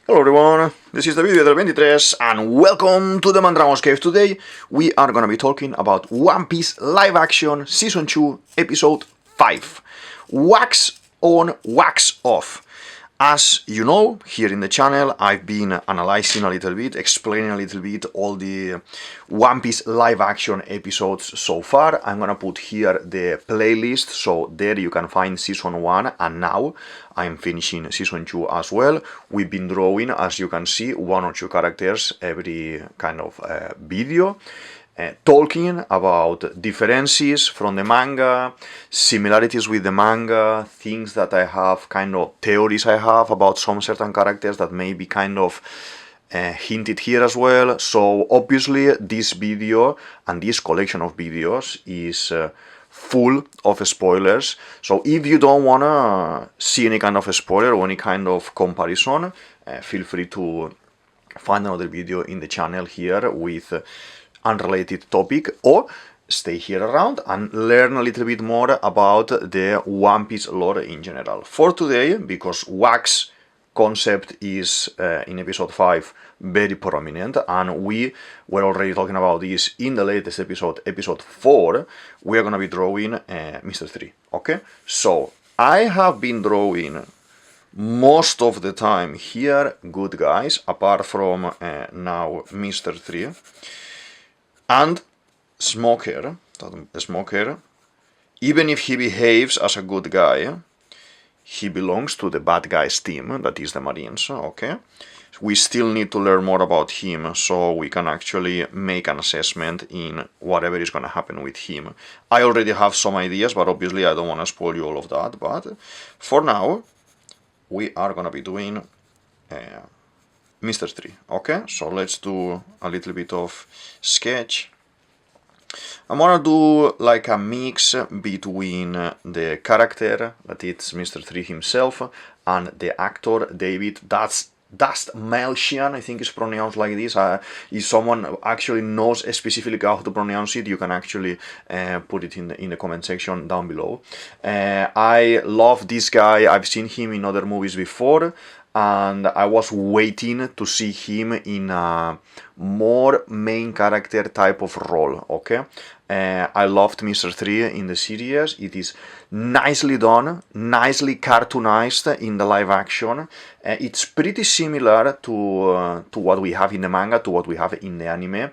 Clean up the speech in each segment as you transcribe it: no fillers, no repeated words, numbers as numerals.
Hello everyone, this is DavidViadel23 and welcome to the Mandragon's Cave. Today we are gonna be talking about One Piece live action season 2 episode 5. Wax on, wax off. As you know, here in the channel I've been analyzing a little bit, explaining a little bit all the One Piece live action episodes so far. I'm gonna put here the playlist, so there you can find season 1, and now I'm finishing season 2 as well. We've been drawing, as you can see, 1 or 2 characters every kind of video. Talking about differences from the manga, similarities with the manga, things that I have, kind of theories I have about some certain characters that may be kind of hinted here as well. So obviously this video and this collection of videos is full of spoilers. So if you don't wanna see any kind of spoiler or any kind of comparison, feel free to find another video in the channel here with unrelated topic, or stay here around and learn a little bit more about the One Piece lore in general. For today, because wax concept is in episode 5 very prominent, and we were already talking about this in the latest episode, episode 4, we are gonna be drawing Mr. 3, okay? So, I have been drawing most of the time here good guys, apart from now Mr. 3. And Smoker, even if he behaves as a good guy, he belongs to the bad guys team, that is the Marines, okay? We still need to learn more about him so we can actually make an assessment in whatever is going to happen with him. I already have some ideas, but obviously I don't want to spoil you all of that. But for now, we are going to be doing Mr. 3, okay? So let's do a little bit of sketch. I'm gonna do like a mix between the character, that it's Mr. 3 himself, and the actor, David, Dastmalchian, I think it's pronounced like this. If someone actually knows specifically how to pronounce it, you can actually put it in the comment section down below. I love this guy. I've seen him in other movies before, and I was waiting to see him in a more main character type of role, okay? I loved Mr. 3 in the series. It is nicely done, nicely cartoonized in the live action. It's pretty similar to what we have in the manga, to what we have in the anime.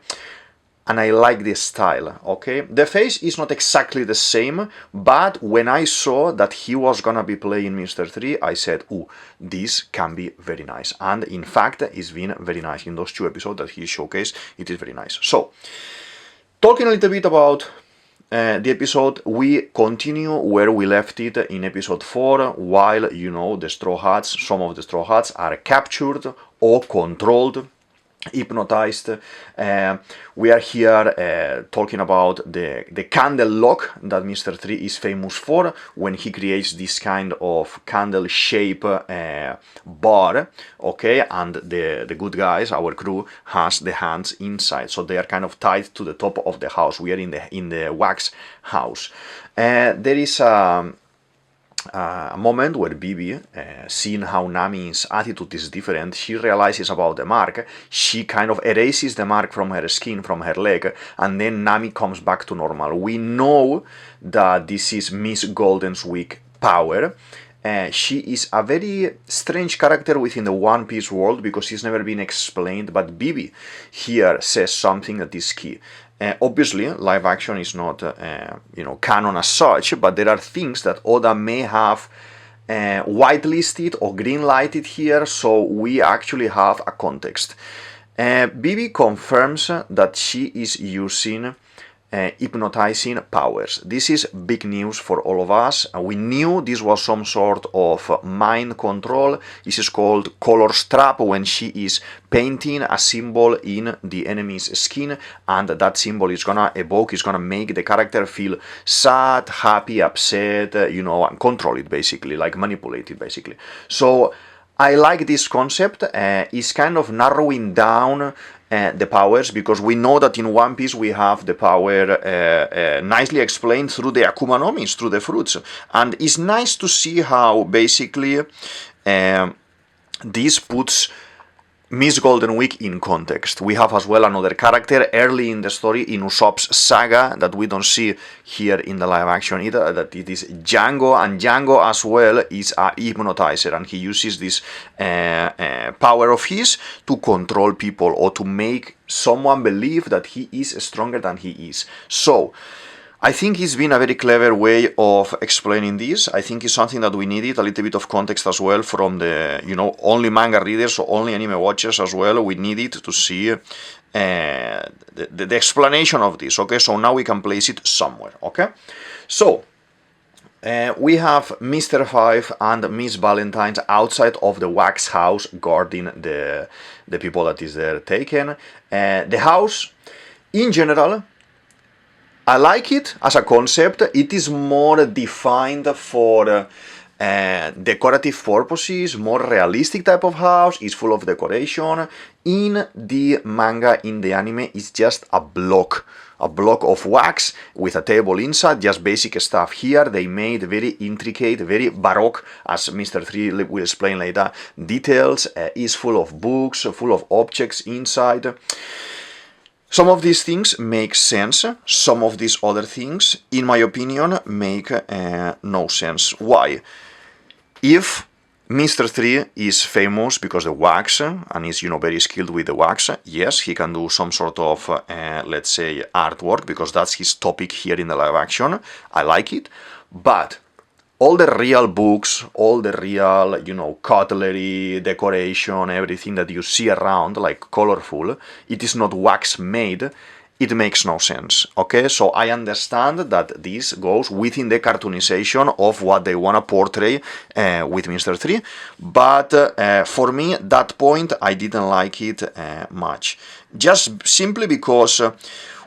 And I like this style, okay? The face is not exactly the same, but when I saw that he was gonna be playing Mr. 3, I said, ooh, this can be very nice. And in fact, it's been very nice. In those 2 episodes that he showcased, it is very nice. So, talking a little bit about the episode, we continue where we left it in episode 4, while, you know, the Straw Hats, some of the Straw Hats are captured or controlled, hypnotized. We are here talking about the candle lock that Mr. 3 is famous for, when he creates this kind of candle shape bar, okay, and the good guys, our crew, has the hands inside, so they are kind of tied to the top of the house. We are in the wax house. There is a moment where Bibi, seeing how Nami's attitude is different, she realizes about the mark. She kind of erases the mark from her skin, from her leg, and then Nami comes back to normal. We know that this is Miss Golden's weak power. She is a very strange character within the One Piece world because she's never been explained, but Bibi here says something that is key. Obviously, live action is not, you know, canon as such, but there are things that Oda may have whitelisted or green-lighted here, so we actually have a context. Bibi confirms that she is using hypnotizing powers. This is big news for all of us. We knew this was some sort of mind control. This is called color strap, when she is painting a symbol in the enemy's skin, and that symbol is gonna evoke, is gonna make the character feel sad, happy, upset, you know, and control it basically, like manipulate it basically. So I like this concept. It's kind of narrowing down the powers, because we know that in One Piece we have the power nicely explained through the Akuma no Mis, through the fruits, and it's nice to see how basically this puts Miss Golden Week in context. We have as well another character early in the story in Usopp's saga that we don't see here in the live action either, that it is Django, and Django as well is a hypnotizer, and he uses this power of his to control people or to make someone believe that he is stronger than he is. So I think it's been a very clever way of explaining this. I think it's something that we needed, a little bit of context as well from the, only manga readers or only anime watchers as well. We needed to see the explanation of this, okay? So now we can place it somewhere, okay? So, we have Mr. 5 and Miss Valentine outside of the wax house guarding the people that is there taken. The house, in general, I like it as a concept. It is more defined for decorative purposes, more realistic type of house. It's full of decoration. In the manga, in the anime, it's just a block of wax with a table inside, just basic stuff. Here they made very intricate, very baroque, as Mr. 3 will explain later, details. Is full of books, full of objects inside. Some of these things make sense, some of these other things, in my opinion, make no sense. Why? If Mr. 3 is famous because the wax, and is, very skilled with the wax, yes, he can do some sort of, let's say, artwork, because that's his topic here in the live action. I like it, but all the real books, all the real, cutlery, decoration, everything that you see around, like colorful, it is not wax made. It makes no sense, okay? So I understand that this goes within the cartoonization of what they want to portray with Mr. 3, but for me, that point, I didn't like it much. Just simply because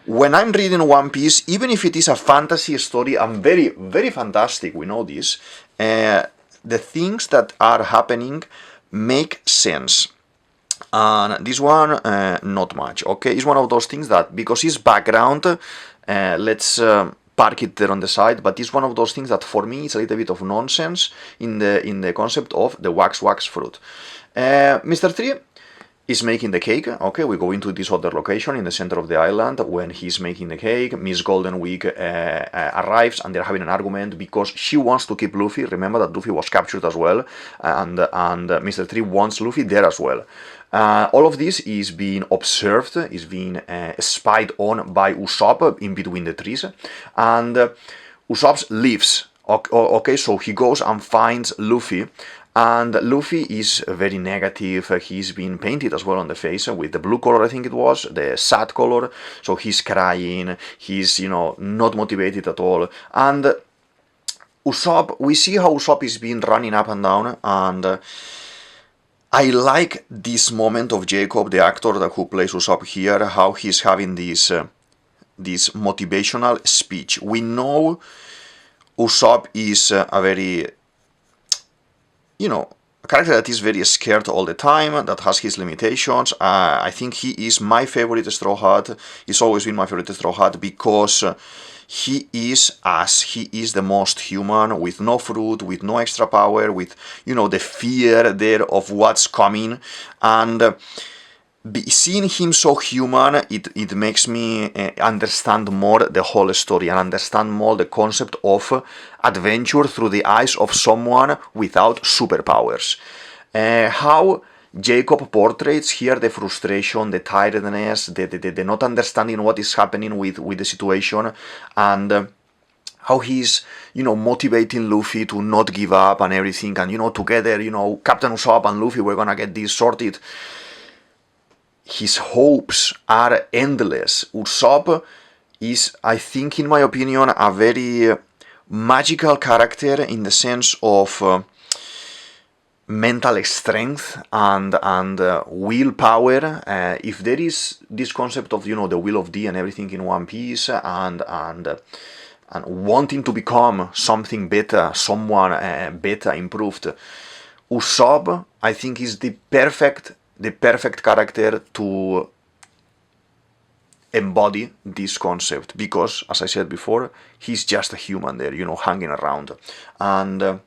when I'm reading One Piece, even if it is a fantasy story, and very, very fantastic, we know this, the things that are happening make sense. And this one, not much, okay? It's one of those things that, because it's background, let's park it there on the side, but it's one of those things that for me it's a little bit of nonsense in the concept of the wax fruit. Mr. 3 is making the cake, okay? We go into this other location in the center of the island. When he's making the cake, Miss Golden Week arrives, and they're having an argument because she wants to keep Luffy. Remember that Luffy was captured as well, and Mr. 3 wants Luffy there as well. All of this is being observed, is being spied on by Usopp in between the trees, and Usopp leaves. Okay, so he goes and finds Luffy, and Luffy is very negative. He's been painted as well on the face with the blue color, I think it was, the sad color, so he's crying, he's, not motivated at all, and Usopp, we see how Usopp is being running up and down, and I like this moment of Jacob, the actor who plays Usopp here, how he's having this motivational speech. We know Usopp is a very, a character that is very scared all the time, that has his limitations. I think he is my favorite Straw Hat. He's always been my favorite Straw Hat because he is the most human, with no fruit, with no extra power, with, the fear there of what's coming. And seeing him so human, it makes me understand more the whole story and understand more the concept of adventure through the eyes of someone without superpowers. How Jacob portrays here the frustration, the tiredness, the not understanding what is happening with the situation, and how he's, motivating Luffy to not give up and everything, and, together, Captain Usopp and Luffy, we're gonna get this sorted. His hopes are endless. Usopp is, I think, in my opinion, a very magical character in the sense of mental strength and willpower. If there is this concept of, the will of D and everything in One Piece, and wanting to become something better, someone better, improved, Usopp, I think, is the perfect character to embody this concept, because, as I said before, he's just a human there, hanging around, and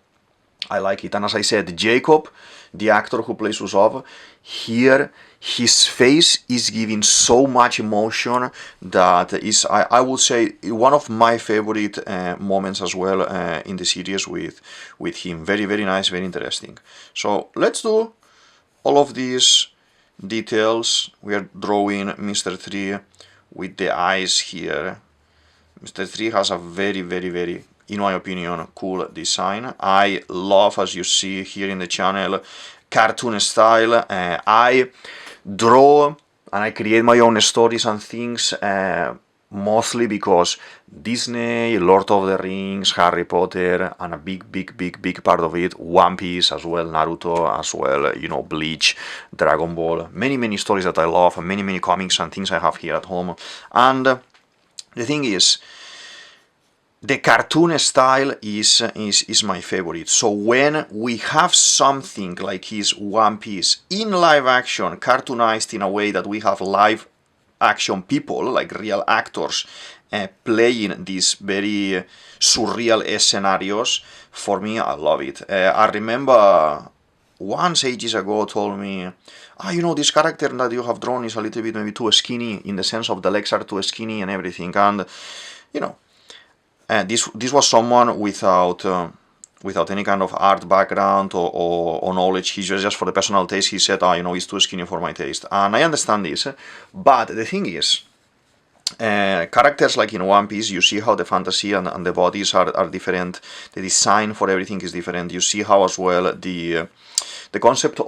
I like it. And as I said, Jacob the actor who plays Usopp, here his face is giving so much emotion that is, I would say, one of my favorite moments as well in the series with him. Very, very nice, very interesting. So let's do all of these details. We are drawing Mr. 3 with the eyes here. Mr. 3 has a very, very, very, in my opinion, cool design. I love, as you see here in the channel, cartoon style. I draw and I create my own stories and things mostly because Disney, Lord of the Rings, Harry Potter, and a big part of it, One Piece as well, Naruto as well, you know, Bleach, Dragon Ball, many stories that I love, and many comics and things I have here at home. And the thing is, the cartoon style is my favorite. So when we have something like his One Piece in live action, cartoonized in a way that we have live action people, like real actors, playing these very surreal scenarios, for me, I love it. I remember once ages ago told me, you know, this character that you have drawn is a little bit maybe too skinny, in the sense of the legs are too skinny and everything, and you know, this was someone without any kind of art background or knowledge. He just for the personal taste, he said, you know, he's too skinny for my taste. And I understand this, but the thing is, characters like in One Piece, you see how the fantasy and the bodies are different, the design for everything is different. You see how as well the concept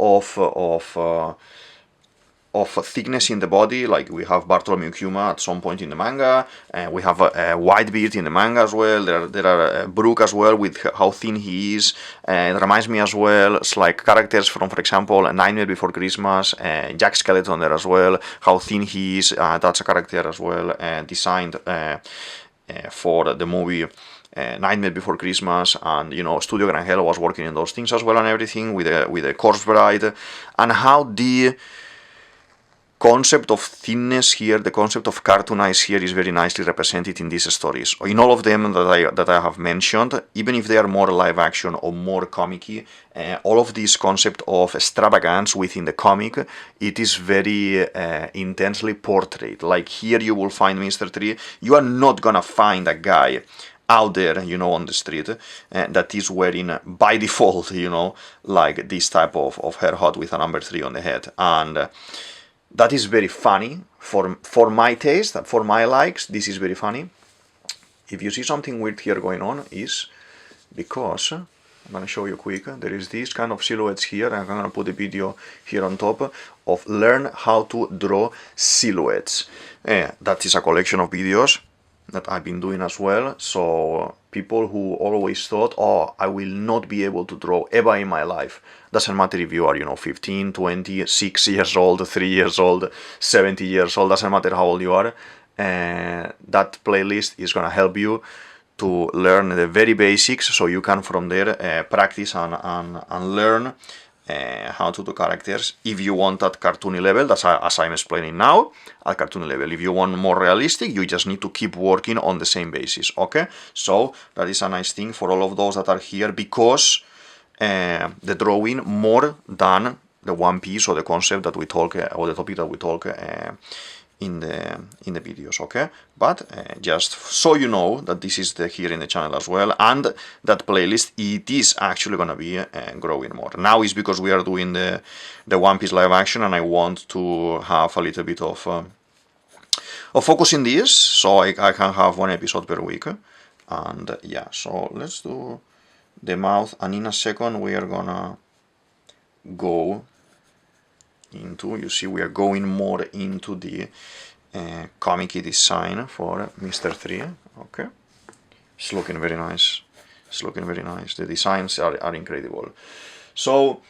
of thickness in the body, like we have Bartholomew Kuma at some point in the manga, and we have Whitebeard in the manga as well. There are Brook as well, with how thin he is. It reminds me as well, it's like characters from, for example, Nightmare Before Christmas, Jack Skeleton there as well, how thin he is. That's a character as well designed for the movie Nightmare Before Christmas, and you know, Studio Grangello was working in those things as well and everything with the Corpse Bride, and how the concept of thinness here, the concept of cartoonize here is very nicely represented in these stories. In all of them that I have mentioned, even if they are more live action or more comic-y, all of this concept of extravagance within the comic, it is very intensely portrayed. Like here you will find Mr. 3, you are not gonna find a guy out there, you know, on the street that is wearing by default, you know, like this type of haircut with a number 3 on the head. And that is very funny for my taste, for my likes. This is very funny. If you see something weird here going on, is because I'm gonna show you quick. There is this kind of silhouettes here. I'm gonna put a video here on top of learn how to draw silhouettes. That is a collection of videos that I've been doing as well. So people who always thought, I will not be able to draw ever in my life. Doesn't matter if you are, you know, 15, 20, 6 years old, 3 years old, 70 years old, doesn't matter how old you are. That playlist is gonna help you to learn the very basics, so you can from there practice and learn how to do characters. If you want at cartoony level, that's as I'm explaining now, at cartoony level. If you want more realistic, you just need to keep working on the same basis, okay? So that is a nice thing for all of those that are here, because the drawing more than the One Piece or the concept that we talk or the topic that we talk in the videos, okay? But just so you know that this is here in the channel as well, and that playlist, it is actually gonna be growing more. Now is because we are doing the One Piece live action, and I want to have a little bit of focus in this, so I can have one episode per week. And yeah, so let's do the mouth, and in a second we are gonna go into, you see, we are going more into the comic-y design for Mr. 3, okay? It's looking very nice. It's looking very nice. The designs are incredible. So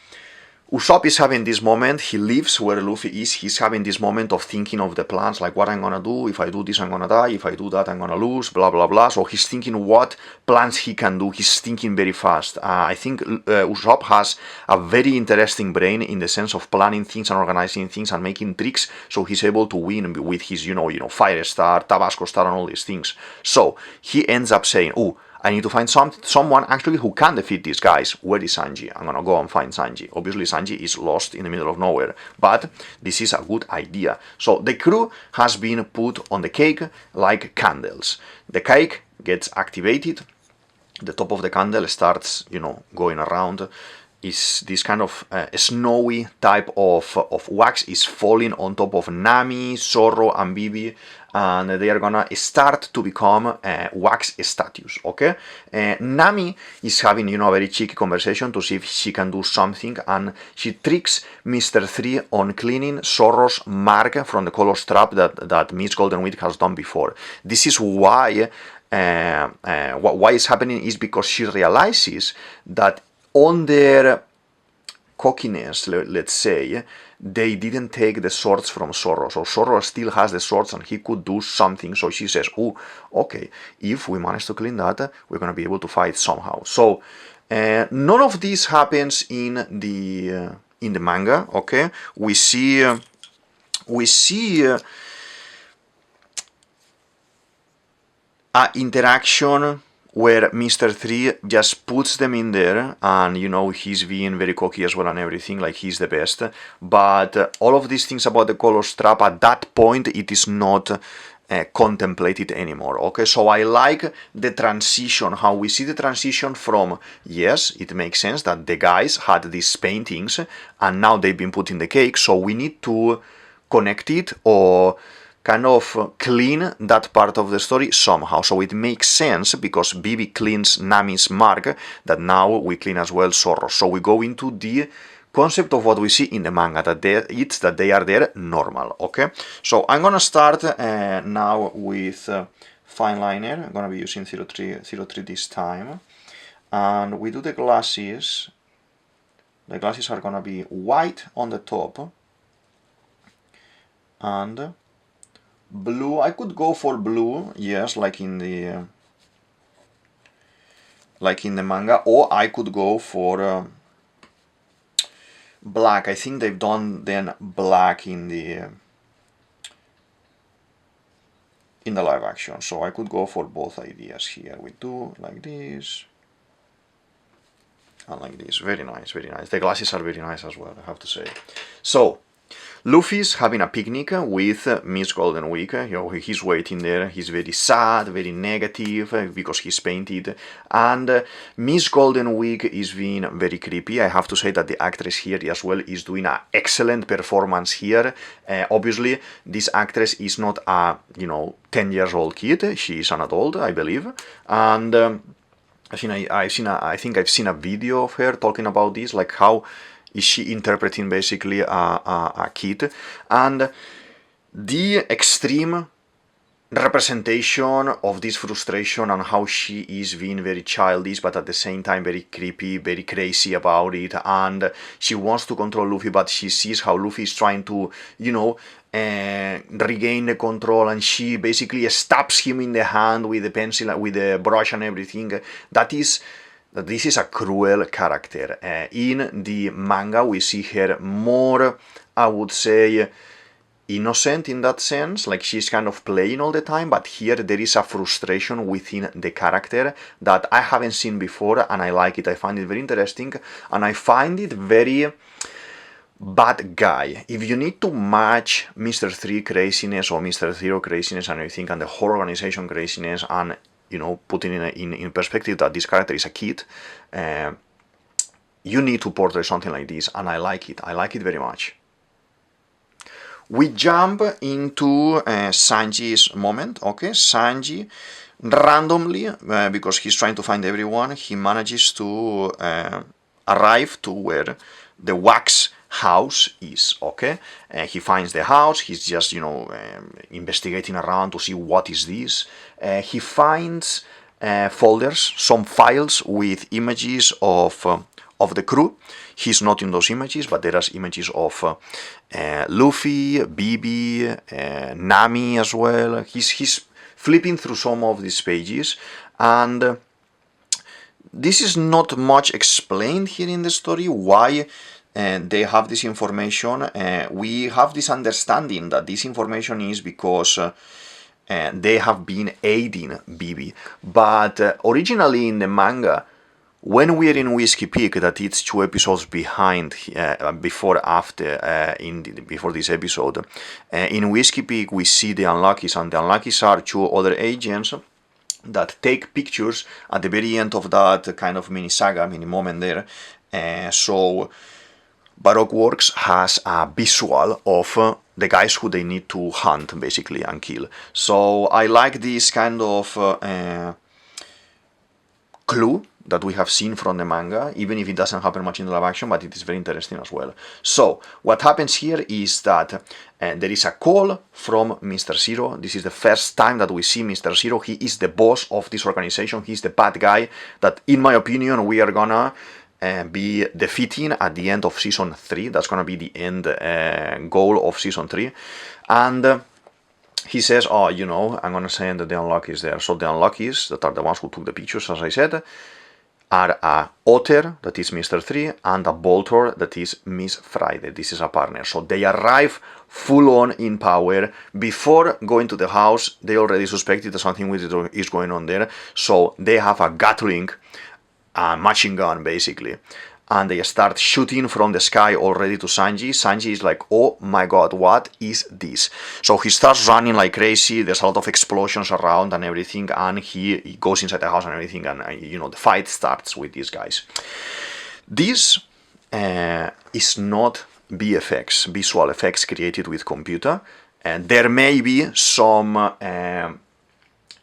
Usopp is having this moment, he lives where Luffy is, he's having this moment of thinking of the plans, like what I'm gonna do, if I do this I'm gonna die, if I do that I'm gonna lose, blah blah blah. So he's thinking what plans he can do, he's thinking very fast. I think Usopp has a very interesting brain in the sense of planning things and organizing things and making tricks, so he's able to win with his, you know, Fire Star, Tabasco Star and all these things. So he ends up saying, I need to find someone actually who can defeat these guys. Where is Sanji? I'm gonna go and find Sanji. Obviously, Sanji is lost in the middle of nowhere, but this is a good idea. So the crew has been put on the cake like candles. The cake gets activated. The top of the candle starts, going around. Is this kind of snowy type of wax is falling on top of Nami, Zoro, and Bibi, and they are gonna start to become wax statues, okay? Nami is having, a very cheeky conversation to see if she can do something, and she tricks Mr. 3 on cleaning Zoro's mark from the color trap that Miss Golden Weed has done before. This is why why it's happening is because she realizes that on their cockiness, let's say, they didn't take the swords from Zoro. So Zoro still has the swords and he could do something. So she says, oh, okay, if we manage to clean that, we're going to be able to fight somehow. So none of this happens in the manga, okay? We see interaction where Mr. 3 just puts them in there, and he's being very cocky as well and everything, like he's the best. But all of these things about the color strap, at that point it is not contemplated anymore, okay? So I like the transition, how we see the transition from, yes, it makes sense that the guys had these paintings and now they've been put in the cake, so we need to connect it or kind of clean that part of the story somehow. So it makes sense because Bibi cleans Nami's mark, that now we clean as well Zoro. So we go into the concept of what we see in the manga, that they are there normal, okay? So I'm gonna start now with fine liner. I'm gonna be using 03 this time, and we do the glasses. The glasses are gonna be white on the top and blue. I could go for blue, yes, like in the manga, or I could go for black. I think they've done then black in the live action, so I could go for both ideas here. We do like this and like this. Very nice, very nice. The glasses are very nice as well, I have to say. So Luffy's having a picnic with Miss Golden Week. He's waiting there. He's very sad, very negative because he's painted. And Miss Golden Week is being very creepy. I have to say that the actress here as well is doing an excellent performance here. Obviously, this actress is not a 10 years old kid. She is an adult, I believe. And I think I've seen a video of her talking about this, like how is she interpreting basically a kid, and the extreme representation of this frustration and how she is being very childish but at the same time very creepy, very crazy about it, and she wants to control Luffy, but she sees how Luffy is trying to regain the control, and she basically stabs him in the hand with the pencil, with the brush and everything. This is a cruel character. In the manga, we see her more, I would say, innocent in that sense, like she's kind of playing all the time, but here there is a frustration within the character that I haven't seen before, and I like it. I find it very interesting, and I find it very bad guy. If you need to match Mr. 3 craziness or Mr. 0 craziness and everything, and the whole organization craziness, and putting in perspective that this character is a kid, you need to portray something like this, and I like it. I like it very much. We jump into Sanji's moment, okay? Sanji, randomly, because he's trying to find everyone, he manages to arrive to where the wax house is, okay? He finds the house, he's just, investigating around to see what is this. He finds folders, some files with images of the crew. He's not in those images, but there are images of Luffy, Bibi, Nami as well. He's flipping through some of these pages, and this is not much explained here in the story, why they have this information. We have this understanding that this information is because they have been aiding Bibi. But originally in the manga, when we're in Whiskey Peak, that it's 2 episodes behind, before this episode, in Whiskey Peak we see the Unluckies, and the Unluckies are 2 other agents that take pictures at the very end of that kind of mini saga, mini moment there. So Baroque Works has a visual of the guys who they need to hunt, basically, and kill. So I like this kind of clue that we have seen from the manga, even if it doesn't happen much in the live action, but it is very interesting as well. So what happens here is that there is a call from Mr. Zero. This is the first time that we see Mr. Zero. He is the boss of this organization. He's the bad guy that, in my opinion, we are gonna be defeating at the end of season 3. That's gonna be the end goal of season 3. And he says, oh, you know, I'm gonna send the Unluckies there. So the Unluckies, that are the ones who took the pictures, as I said, are a Otter, that is Mr. 3, and a Boltor, that is Miss Friday. This is a partner. So they arrive full on in power. Before going to the house, they already suspected that something is going on there. So they have a Gatling, a machine gun, basically. And they start shooting from the sky already to Sanji. Sanji is like, oh my god, what is this? So he starts running like crazy. There's a lot of explosions around and everything, and he goes inside the house and everything, and you know, the fight starts with these guys. This is not VFX, visual effects created with computer, and there may be some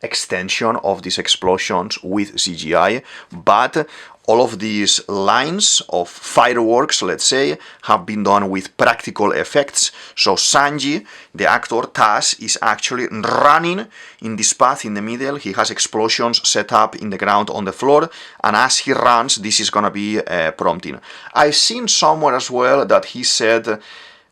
extension of these explosions with CGI, but all of these lines of fireworks, let's say, have been done with practical effects. So Sanji, the actor Taz, is actually running in this path in the middle. He has explosions set up in the ground on the floor, and as he runs, this is gonna be prompting. I've seen somewhere as well that he said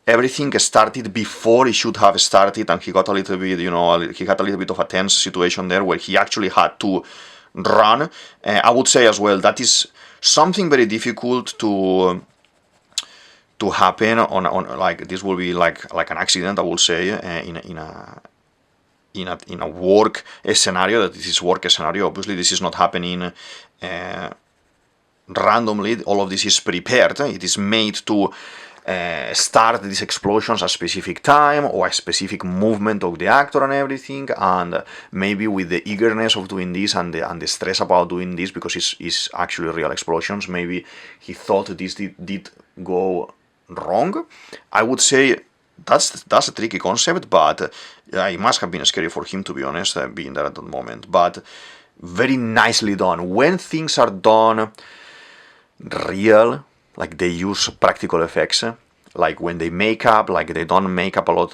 everything started before it should have started, and he got a little bit, you know, he had a little bit of a tense situation there where he actually had to run. I would say as well that is something very difficult to happen on like this will be like an accident, I would say, in a work scenario. That this is work scenario. Obviously, this is not happening randomly. All of this is prepared. It is made to start these explosions at a specific time or a specific movement of the actor and everything, and maybe with the eagerness of doing this and the stress about doing this, because it's actually real explosions, maybe he thought this did go wrong. I would say that's a tricky concept, but it must have been scary for him, to be honest, being there at that moment. But very nicely done. When things are done real, like they use practical effects, like when they make up, like they done make up a lot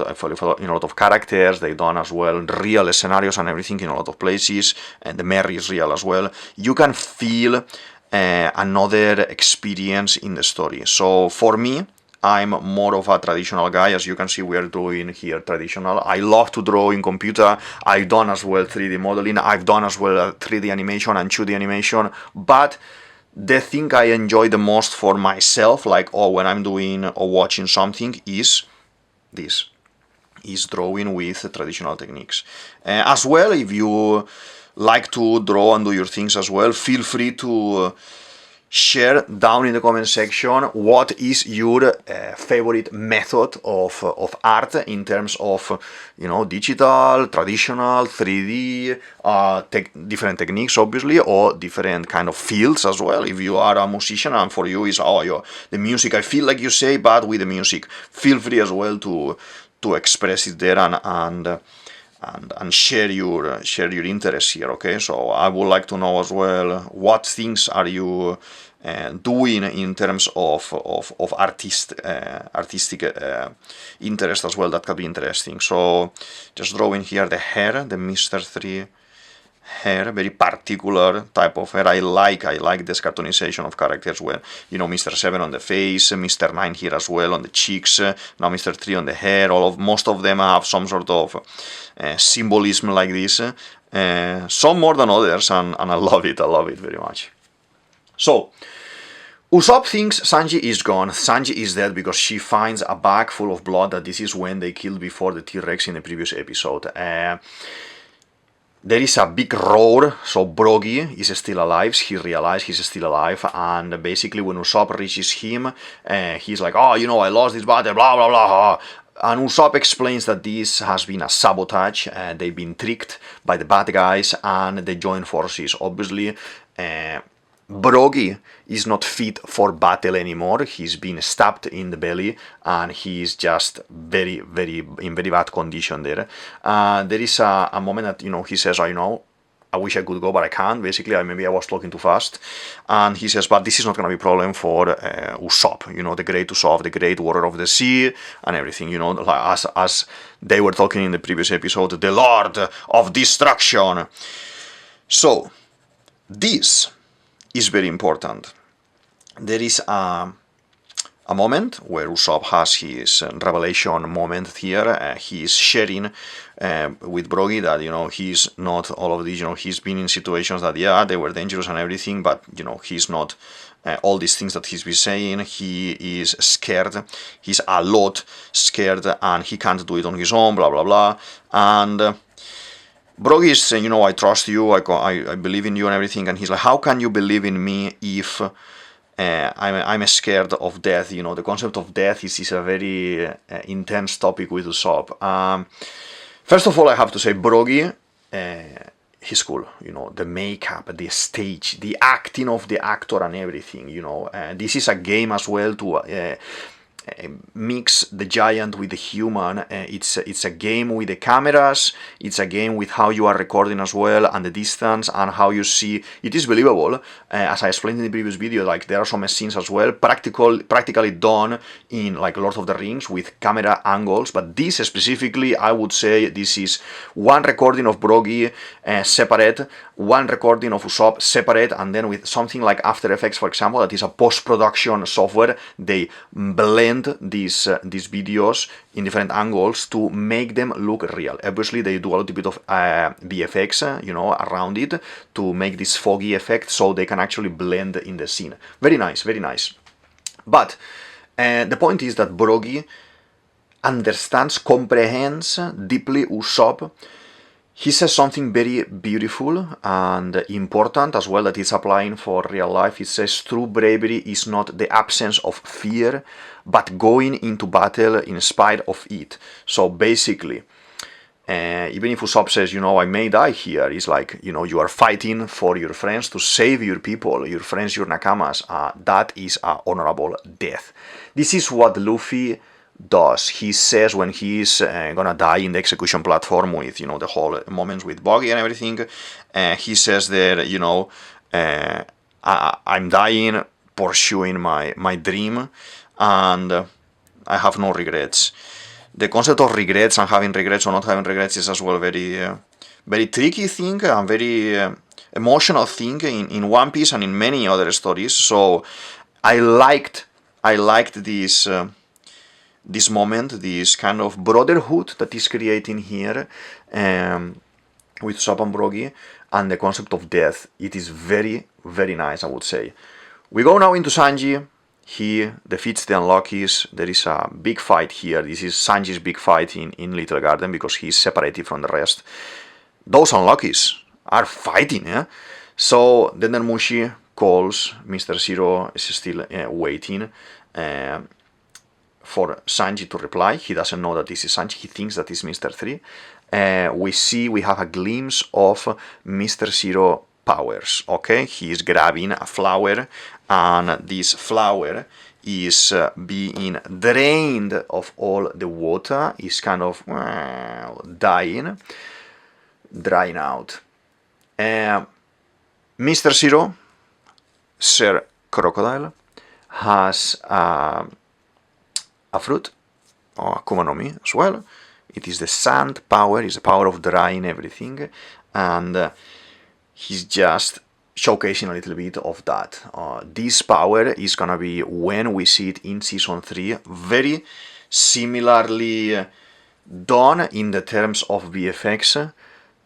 in a lot of characters, they done as well real scenarios and everything in a lot of places, and the Mary is real as well. You can feel another experience in the story. So for me, I'm more of a traditional guy. As you can see, we are drawing here traditional. I love to draw in computer. I've done as well 3D modeling. I've done as well 3D animation and 2D animation, but the thing I enjoy the most for myself, like when I'm doing or watching something, is drawing with traditional techniques. As well, if you like to draw and do your things as well, feel free to share down in the comment section what is your favorite method of art in terms of, you know, digital, traditional, 3D, different techniques obviously, or different kind of fields as well. If you are a musician and for you is the music, I feel like you say, but with the music, feel free as well to express it there and share your interests here. Okay, so I would like to know as well what things are you doing in terms of artistic interest as well. That could be interesting. So just drawing here the hair, the Mr. 3 hair, very particular type of hair. I like this cartoonization of characters where, you know, Mr. 7 on the face, Mr. 9 here as well on the cheeks, now Mr. 3 on the hair. Most of them have some sort of symbolism like this, some more than others, and I love it very much. So Usopp thinks Sanji is gone. Sanji is dead because she finds a bag full of blood that this is when they killed before the T-Rex in the previous episode. There is a big roar, so Brogy is still alive, he realized he's still alive, and basically when Usopp reaches him, he's like, oh, you know, I lost this battle, blah, blah, blah. And Usopp explains that this has been a sabotage, they've been tricked by the bad guys, and they join forces. Obviously, Brogy is not fit for battle anymore. He's been stabbed in the belly and he's just in very bad condition there. There is a moment that, you know, he says, I wish I could go, but I can't. Basically, maybe I was talking too fast. And he says, but this is not going to be a problem for Usopp, you know, the great Usopp, the great warrior of the sea and everything, you know, as they were talking in the previous episode, the Lord of Destruction. So, this is very important. There is a moment where Usopp has his revelation moment here. He is sharing with Brogy that, you know, he's not all of these, you know, he's been in situations that, yeah, they were dangerous and everything, but, you know, he's not all these things that he's been saying. He is scared. He's a lot scared and he can't do it on his own, blah, blah, blah. And Brogy is saying, you know, I trust you, I believe in you and everything, and he's like, how can you believe in me if I'm scared of death? You know, the concept of death is a very intense topic with Usopp. First of all, I have to say, Brogy, he's cool, you know, the makeup, the stage, the acting of the actor and everything, you know. This is a game as well to mix the giant with the human. It's a game with the cameras, it's a game with how you are recording as well, and the distance, and how you see. It is believable, as I explained in the previous video. Like, there are some scenes as well, practically done in like Lord of the Rings with camera angles, but this specifically, I would say this is one recording of Brogy separate, one recording of Usopp separate, and then with something like After Effects, for example, that is a post-production software, they blend these videos in different angles to make them look real. Obviously, they do a little bit of VFX, you know, around it to make this foggy effect, so they can actually blend in the scene. Very nice, very nice. But the point is that Brogy comprehends deeply Usopp. He says something very beautiful and important as well that is applying for real life. He says, true bravery is not the absence of fear, but going into battle in spite of it. So basically, even if Usopp says, you know, I may die here, it's like, you know, you are fighting for your friends to save your people, your friends, your nakamas. That is an honorable death. This is what Luffy does. He says when he's gonna die in the execution platform with, you know, the whole moments with Buggy and everything, he says there, you know, I'm dying pursuing my dream, and I have no regrets. The concept of regrets and having regrets or not having regrets is as well very tricky thing and very emotional thing in One Piece and in many other stories. So I liked this moment, this kind of brotherhood that is creating here with Usopp and Brogy, and the concept of death. It is very, very nice, I would say. We go now into Sanji. He defeats the Unlockies. There is a big fight here. This is Sanji's big fight in Little Garden because he's separated from the rest. Those Unlockies are fighting, yeah? So then Mushi calls. Mr. Zero is still waiting for Sanji to reply. He doesn't know that this is Sanji. He thinks that it's Mr. 3. We have a glimpse of Mr. Zero powers, okay? He is grabbing a flower, and this flower is being drained of all the water, is kind of drying out. Mr. Zero, Sir Crocodile, has a fruit, or Akuma no Mi as well. It is the sand power, it's the power of drying everything, and he's just showcasing a little bit of that. This power is gonna be when we see it in Season 3, very similarly done in the terms of VFX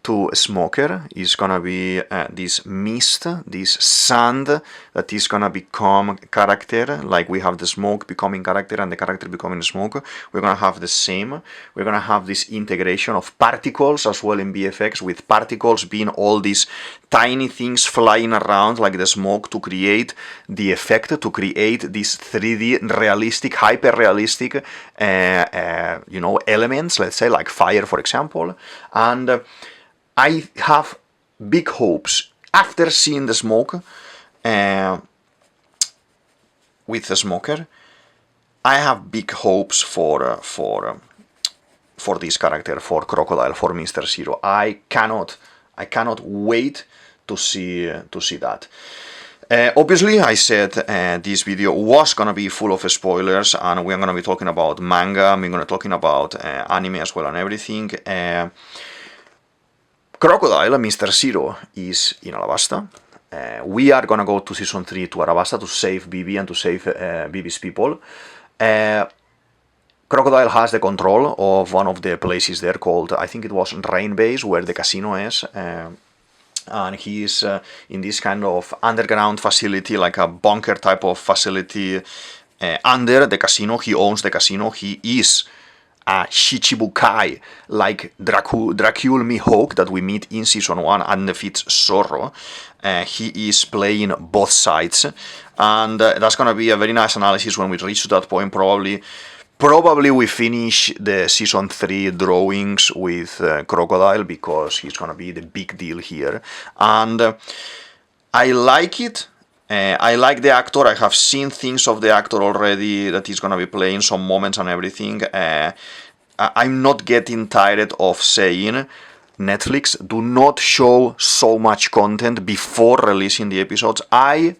to smoker is gonna be this mist, this sand that is gonna become character, like we have the smoke becoming character and the character becoming smoke. We're gonna have the same. We're gonna have this integration of particles as well in VFX, with particles being all these tiny things flying around like the smoke to create the effect, to create these 3D realistic, hyper-realistic you know, elements, let's say like fire for example. And I have big hopes after seeing the smoke with the smoker. I have big hopes for this character, for Crocodile, for Mr. Zero. I cannot wait to see that. Obviously, I said this video was gonna be full of spoilers, and we're gonna be talking about manga. We're gonna be talking about anime as well and everything. Crocodile, Mr. Zero, is in Alabasta. We are gonna go to Season 3 to Alabasta to save Bibi and to save Bibi's people. Crocodile has the control of one of the places there called, I think it was Rain Base, where the casino is. And he is in this kind of underground facility, like a bunker type of facility under the casino. He owns the casino. He is a Shichibukai, like Dracul Mihawk that we meet in Season 1 and defeats Zorro. He is playing both sides, and that's gonna be a very nice analysis when we reach to that point. Probably we finish the Season 3 drawings with Crocodile, because he's gonna be the big deal here. And I like it. I like the actor. I have seen things of the actor already that he's gonna be playing, some moments and everything. I'm not getting tired of saying, Netflix, do not show so much content before releasing the episodes. I,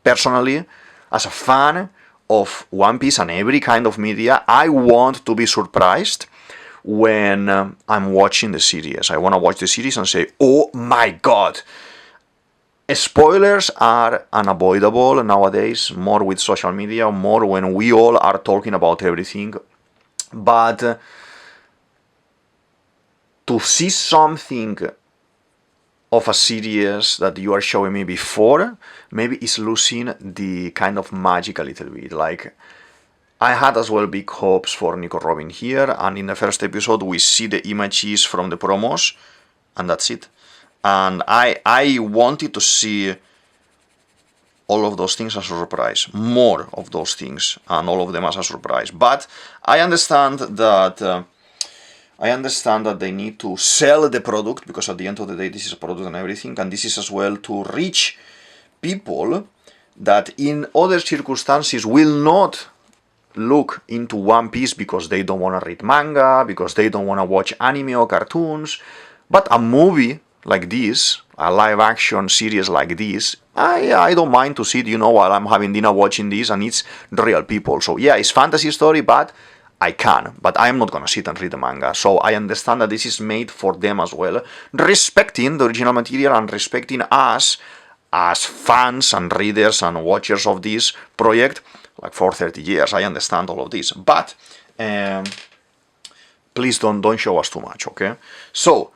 personally, as a fan of One Piece and every kind of media, I want to be surprised when I'm watching the series. I want to watch the series and say, oh my god! Spoilers are unavoidable nowadays, more with social media, more when we all are talking about everything. But to see something of a series that you are showing me before, maybe it's losing the kind of magic a little bit. Like, I had as well big hopes for Nico Robin here, and in the first episode we see the images from the promos, and that's it. And I wanted to see all of those things as a surprise, more of those things, and all of them as a surprise. But I understand that they need to sell the product, because at the end of the day this is a product and everything, and this is as well to reach people that in other circumstances will not look into One Piece because they don't want to read manga, because they don't want to watch anime or cartoons. But a movie like this, a live action series like this, I don't mind to see it, you know, while I'm having dinner watching this, and it's real people. So yeah, it's fantasy story, but I can, but I'm not gonna sit and read the manga. So I understand that this is made for them as well, respecting the original material and respecting us as fans and readers and watchers of this project, like for 30 years. I understand all of this, but please don't show us too much, okay? So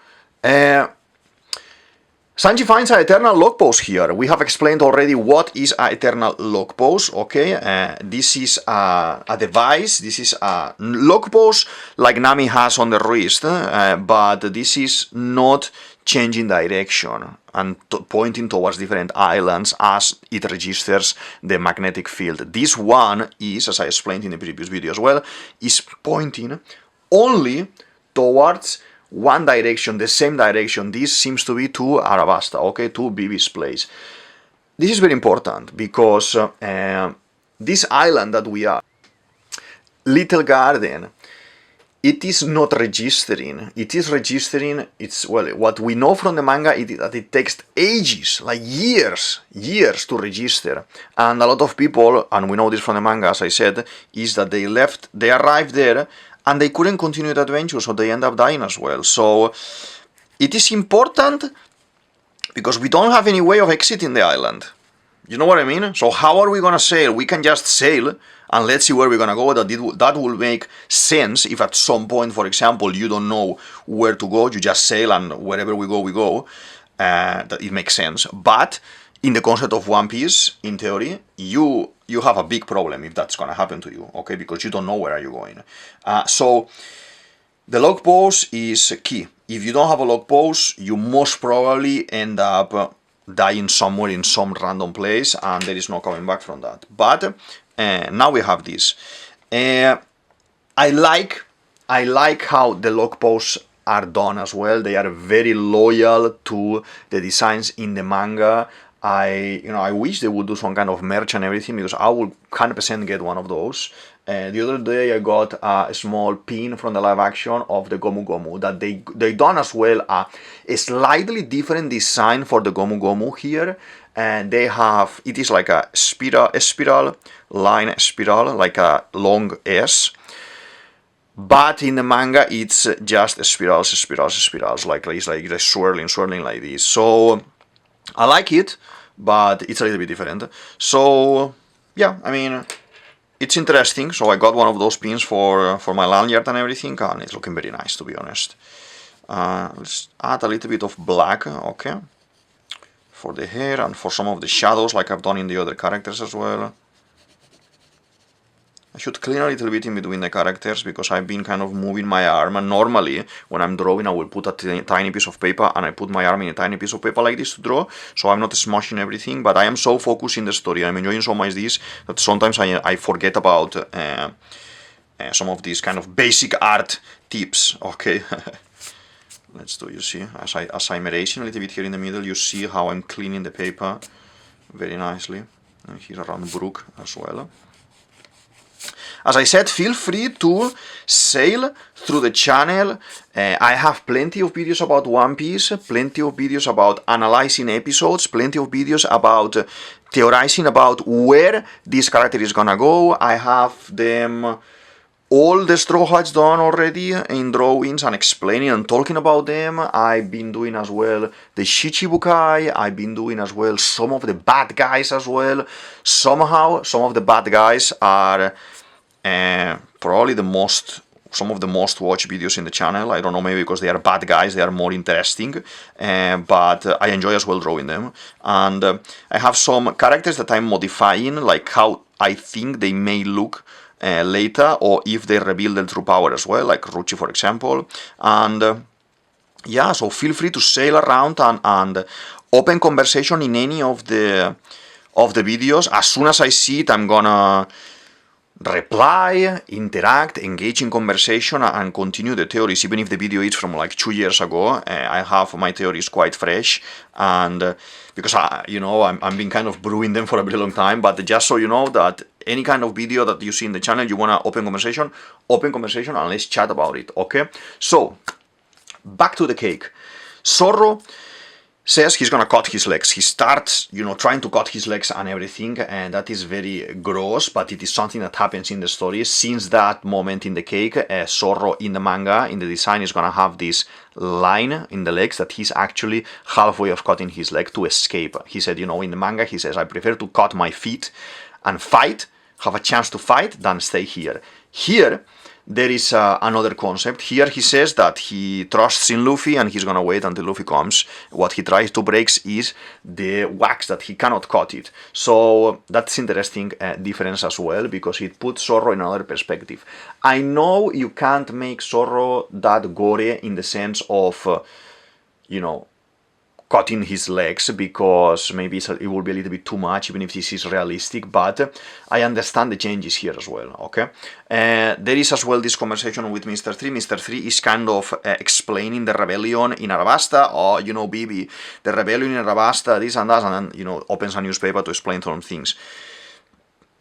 Sanji finds an eternal log pose here. We have explained already what is an eternal log pose, okay? This is a device, this is a log pose like Nami has on the wrist, but this is not changing direction and pointing towards different islands as it registers the magnetic field. This one is, as I explained in the previous video as well, is pointing only towards one direction, the same direction. This seems to be to Alabasta, okay, to Bibi's place. This is very important because this island that we are, Little Garden, it is not registering. It is registering, well, what we know from the manga is that it takes ages, like years to register. And a lot of people, and we know this from the manga, as I said, is that they arrived there and they couldn't continue the adventure, so they end up dying as well. So it is important because we don't have any way of exiting the island. You know what I mean? So how are we gonna sail? We can just sail and let's see where we're gonna go. That will make sense if at some point, for example, you don't know where to go, you just sail and wherever we go. That it makes sense. But in the concept of One Piece, in theory, you have a big problem if that's gonna happen to you, okay? Because you don't know where are you going. So the log pose is key. If you don't have a log pose, you most probably end up dying somewhere in some random place, and there is no coming back from that. But now we have this. I like how the log posts are done as well. They are very loyal to the designs in the manga. I wish they would do some kind of merch and everything, because I will 100% get one of those. The other day I got a small pin from the live action of the Gomu Gomu that they done as well a slightly different design for the Gomu Gomu here, and they have, it is like a spiral line spiral, like a long S. But in the manga, it's just spirals, like it's like swirling like this. So I like it, but it's a little bit different. So yeah, I mean, it's interesting. So I got one of those pins for my lanyard and everything, and it's looking very nice, to be honest. Let's add a little bit of black, okay, for the hair and for some of the shadows, like I've done in the other characters as well. I should clean a little bit in between the characters, because I've been kind of moving my arm, and normally when I'm drawing I will put a tiny piece of paper and I put my arm in a tiny piece of paper like this to draw, so I'm not smashing everything, but I am so focused in the story, I'm enjoying so much this, that sometimes I forget about some of these kind of basic art tips, okay? Let's do, you see, as I'm erasing a little bit here in the middle, you see how I'm cleaning the paper very nicely, and here around Brook as well. As I said, feel free to sail through the channel. I have plenty of videos about One Piece, plenty of videos about analyzing episodes, plenty of videos about theorizing about where this character is gonna go. I have them, all the Straw Hats done already in drawings and explaining and talking about them. I've been doing as well the Shichibukai, I've been doing as well some of the bad guys as well. Somehow, some of the bad guys are probably some of the most watched videos in the channel. I don't know, maybe because they are bad guys, they are more interesting, but I enjoy as well drawing them. And I have some characters that I'm modifying, like how I think they may look later, or if they reveal their true power as well, like Ruchi, for example. And yeah, so feel free to sail around and open conversation in any of the videos. As soon as I see it, I'm gonna reply, interact, engage in conversation, and continue the theories, even if the video is from like 2 years ago. I have my theories quite fresh, and because I'm been kind of brewing them for a very long time. But just so you know that any kind of video that you see in the channel, you wanna open conversation, and let's chat about it. Okay, so back to the cake. Zorro says he's gonna cut his legs. He starts, trying to cut his legs and everything, and that is very gross, but it is something that happens in the story. Since that moment in the cake, Zorro in the manga, in the design, is gonna have this line in the legs that he's actually halfway of cutting his leg to escape. He said, in the manga, he says, I prefer to cut my feet and fight, have a chance to fight, than stay here. Here, there is another concept. Here he says that he trusts in Luffy and he's gonna wait until Luffy comes. What he tries to break is the wax, that he cannot cut it. So that's interesting difference as well, because it puts Zorro in another perspective. I know you can't make Zorro that gory in the sense of, cutting his legs, because maybe it will be a little bit too much, even if this is realistic, but I understand the changes here as well, okay? There is as well this conversation with Mr. 3. Mr. 3 is kind of explaining the rebellion in Arabasta. Oh, Bibi, the rebellion in Arabasta, this and that, and then, opens a newspaper to explain some things.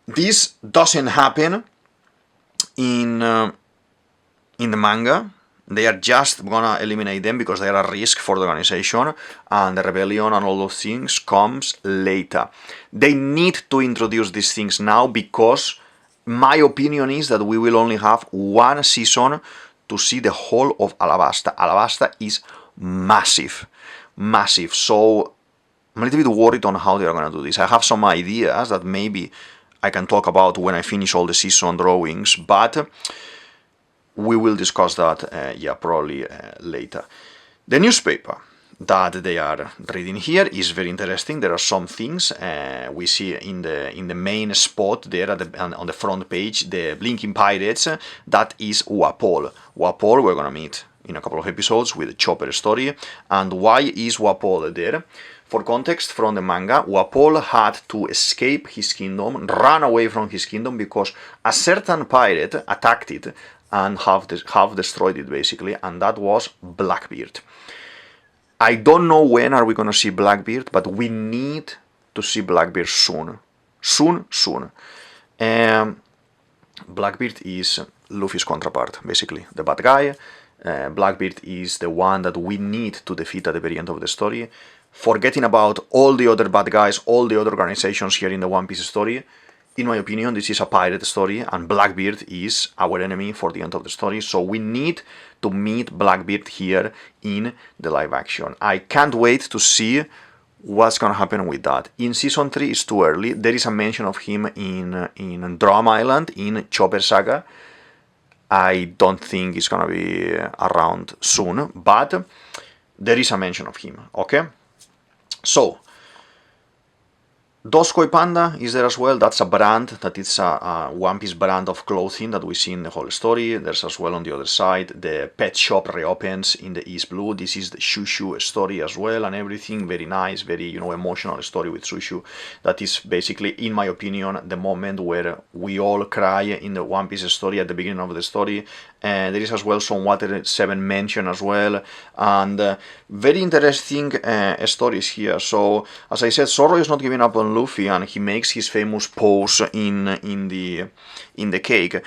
This doesn't happen in the manga. They are just gonna eliminate them because they are a risk for the organization, and the rebellion and all those things comes later. They need to introduce these things now, because my opinion is that we will only have one season to see the whole of Alabasta. Alabasta is massive. So I'm a little bit worried on how they are going to do this. I have some ideas that maybe I can talk about when I finish all the season drawings, but we will discuss that, yeah, probably later. The newspaper that they are reading here is very interesting. There are some things we see in the main spot there on the front page, the blinking pirates. That is Wapol. Wapol we're gonna meet in a couple of episodes with the Chopper story. And why is Wapol there? For context from the manga, Wapol had to escape his kingdom, run away from his kingdom because a certain pirate attacked it and half destroyed it basically, and that was Blackbeard. I don't know when are we gonna see Blackbeard, but we need to see Blackbeard soon. Soon. Blackbeard is Luffy's counterpart, basically, the bad guy. Blackbeard is the one that we need to defeat at the very end of the story. Forgetting about all the other bad guys, all the other organizations here in the One Piece story. In my opinion, this is a pirate story, and Blackbeard is our enemy for the end of the story, so we need to meet Blackbeard here in the live action. I can't wait to see what's gonna happen with that. In Season 3, it's too early. There is a mention of him in Drum Island, in Chopper Saga. I don't think it's gonna be around soon, but there is a mention of him, okay? So, Doskoi Panda is there as well. That's a brand, that is a One Piece brand of clothing that we see in the whole story. There's as well on the other side, the pet shop reopens in the East Blue. This is the Shushu story as well and everything. Very nice, very, emotional story with Shushu. That is basically, in my opinion, the moment where we all cry in the One Piece story at the beginning of the story. And there is as well some Water 7 mention as well, and very interesting stories here. So, as I said, Zoro is not giving up on Luffy, and he makes his famous pose in the cake.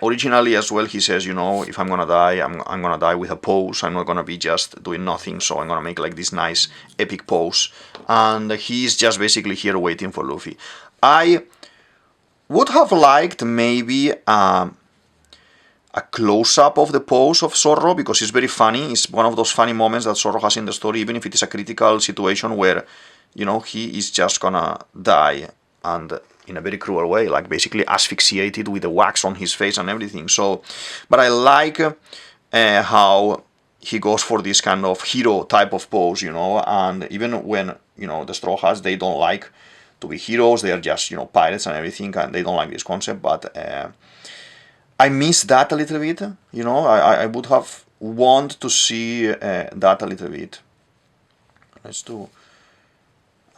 Originally as well, he says, if I'm gonna die, I'm gonna die with a pose. I'm not gonna be just doing nothing. So I'm gonna make like this nice epic pose, and he's just basically here waiting for Luffy. I would have liked maybe a close-up of the pose of Zoro, because it's very funny. It's one of those funny moments that Zoro has in the story, even if it is a critical situation where, he is just gonna die, and in a very cruel way, like basically asphyxiated with the wax on his face and everything. So, but I like how he goes for this kind of hero type of pose, and even when, the Straw Hats, they don't like to be heroes, they are just, pirates and everything, and they don't like this concept, but I miss that a little bit, I would have want to see that a little bit. Let's do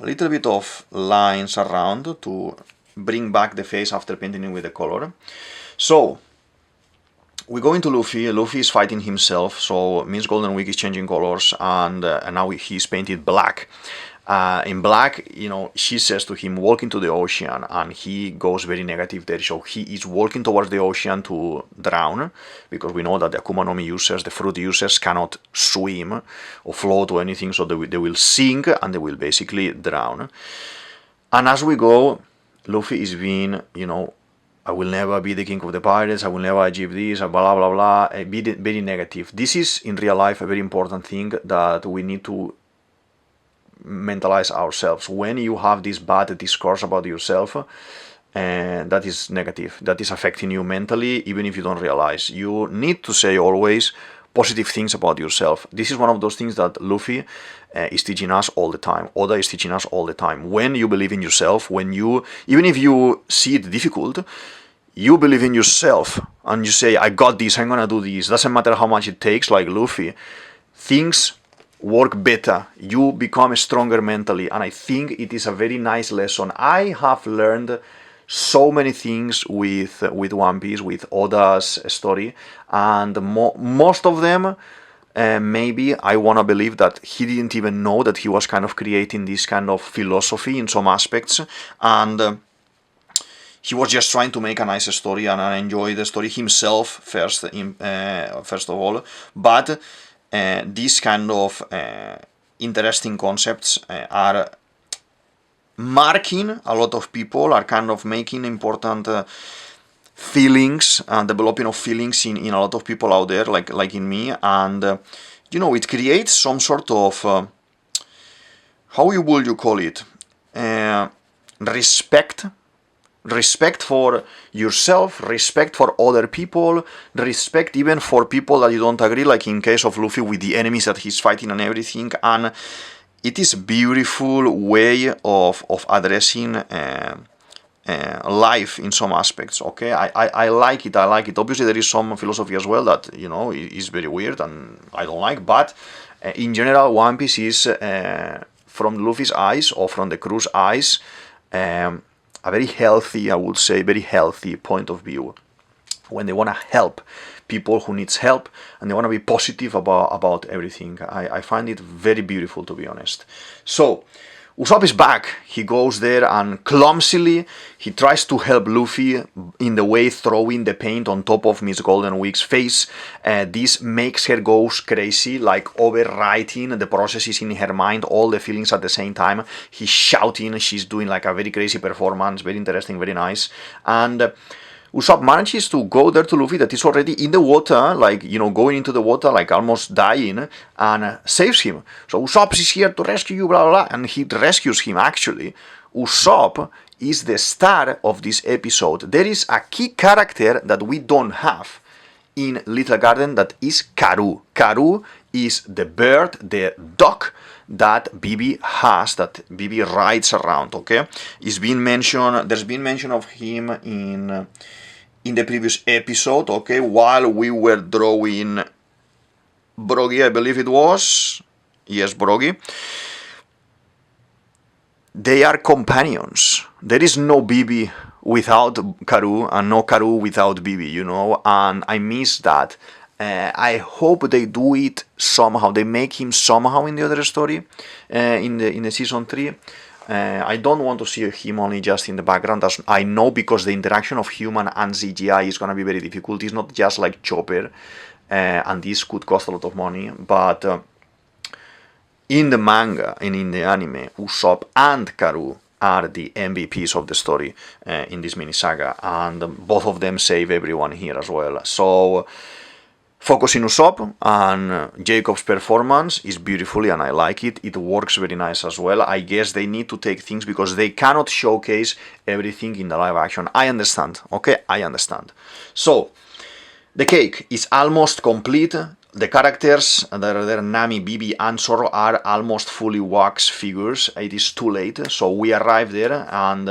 a little bit of lines around to bring back the face after painting it with the color. So, we go into Luffy. Luffy is fighting himself, so Miss Golden Week is changing colors, and now he's painted black. In black, she says to him, walk into the ocean, and he goes very negative there. So he is walking towards the ocean to drown, because we know that the Akuma no Mi users, the fruit users, cannot swim or float or anything, so they will sink and they will basically drown. And as we go, Luffy is being, I will never be the king of the pirates, I will never achieve this, blah, blah, blah, very negative. This is, in real life, a very important thing that we need to mentalize ourselves. When you have this bad discourse about yourself, that is negative, that is affecting you mentally, even if you don't realize. You need to say always positive things about yourself. This is one of those things that Luffy is teaching us all the time. Oda is teaching us all the time. When you believe in yourself, even if you see it difficult, you believe in yourself and you say, I got this, I'm gonna do this, doesn't matter how much it takes, like Luffy, things work better, you become stronger mentally, and I think it is a very nice lesson. I have learned so many things with One Piece, with Oda's story, and most of them, maybe I want to believe that he didn't even know that he was kind of creating this kind of philosophy in some aspects, and he was just trying to make a nice story and enjoy the story himself first of all, but these kind of interesting concepts are marking a lot of people, are kind of making important feelings and developing of feelings in a lot of people out there, like in me, and it creates some sort of how would you call it? Respect. Respect for yourself, respect for other people, respect even for people that you don't agree, like in case of Luffy with the enemies that he's fighting and everything. And it is a beautiful way of addressing life in some aspects. Okay, I like it. I like it. Obviously, there is some philosophy as well that, you know, is very weird and I don't like. But in general, One Piece is from Luffy's eyes or from the crew's eyes, a very healthy, I would say, very healthy point of view. When they want to help people who needs help and they want to be positive about everything. I find it very beautiful, to be honest. So Usopp is back. He goes there and clumsily he tries to help Luffy in the way throwing the paint on top of Miss Golden Week's face. This makes her go crazy, like overwriting the processes in her mind, all the feelings at the same time. He's shouting, she's doing like a very crazy performance, very interesting, very nice. And Usopp manages to go there to Luffy that is already in the water, like, you know, going into the water, like almost dying, and saves him. So Usopp is here to rescue you, blah, blah, blah, and he rescues him, actually. Usopp is the star of this episode. There is a key character that we don't have in Little Garden, that is Karoo. Karoo is the bird, the duck that Bibi has, that Bibi rides around, okay? It's been mentioned, there's been mention of him in the previous episode, okay? While we were drawing Brogy, I believe it was. Yes, Brogy. They are companions. There is no Bibi without Karoo and no Karoo without Bibi, you know? And I miss that. I hope they do it somehow. They make him somehow in the other story, in the season 3. I don't want to see him only just in the background, as I know, because the interaction of human and CGI is going to be very difficult. It's not just like Chopper, and this could cost a lot of money. But in the manga and in the anime, Usopp and Karoo are the MVPs of the story in this mini saga, and both of them save everyone here as well. So focusing Usopp and Jacob's performance is beautifully, and I like it. It works very nice as well. I guess they need to take things because they cannot showcase everything in the live action. I understand, okay? I understand. So, the cake is almost complete. The characters, they're Nami, Bibi, and Zoro, are almost fully wax figures. It is too late, so we arrive there, and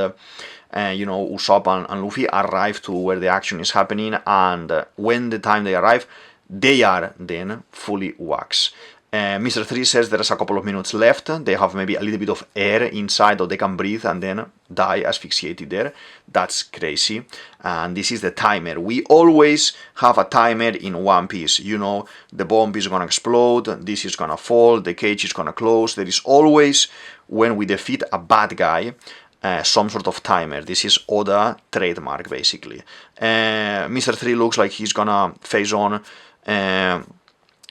you know, Usopp and Luffy arrive to where the action is happening, and when the time they arrive, they are then fully wax. Mr. 3 says there's a couple of minutes left. They have maybe a little bit of air inside, or they can breathe and then die asphyxiated there. That's crazy. And this is the timer. We always have a timer in One Piece. You know, the bomb is gonna explode, this is gonna fall, the cage is gonna close. There is always, when we defeat a bad guy, some sort of timer. This is Oda trademark, basically. Mr. 3 looks like he's gonna face on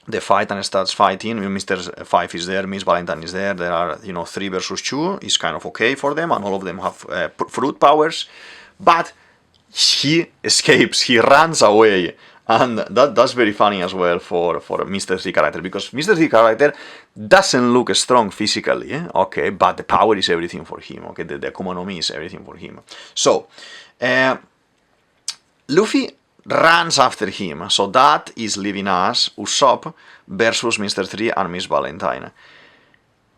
the fight and starts fighting. Mr. 5 is there, Miss Valentine is there. There are, you know, 3 versus 2 is kind of okay for them, and all of them have fruit powers. But he escapes, he runs away, and that's very funny as well for Mr. 3 character, because Mr. 3 character doesn't look strong physically, okay, but the power is everything for him, okay, the Akuma no Mi is everything for him. So, Luffy runs after him, so that is leaving us Usopp versus Mr. 3 and Miss Valentine.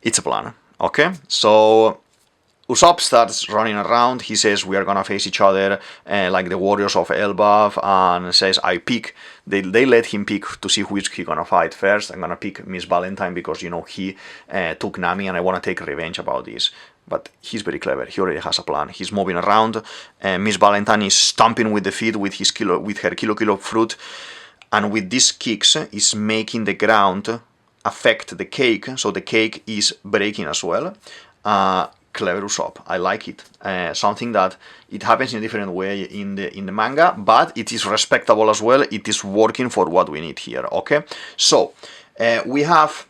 It's a plan, okay? So Usopp starts running around. He says we are gonna face each other like the warriors of Elbaf, and says I pick. They let him pick to see which he gonna fight first. I'm gonna pick Miss Valentine because, you know, he took Nami, and I wanna take revenge about this. But he's very clever. He already has a plan. He's moving around. Miss Valentine is stomping with the feet with her kilo fruit, and with these kicks is making the ground affect the cake, so the cake is breaking as well. Clever Usopp. I like it. Something that it happens in a different way in the manga, but it is respectable as well. It is working for what we need here. Okay, so we have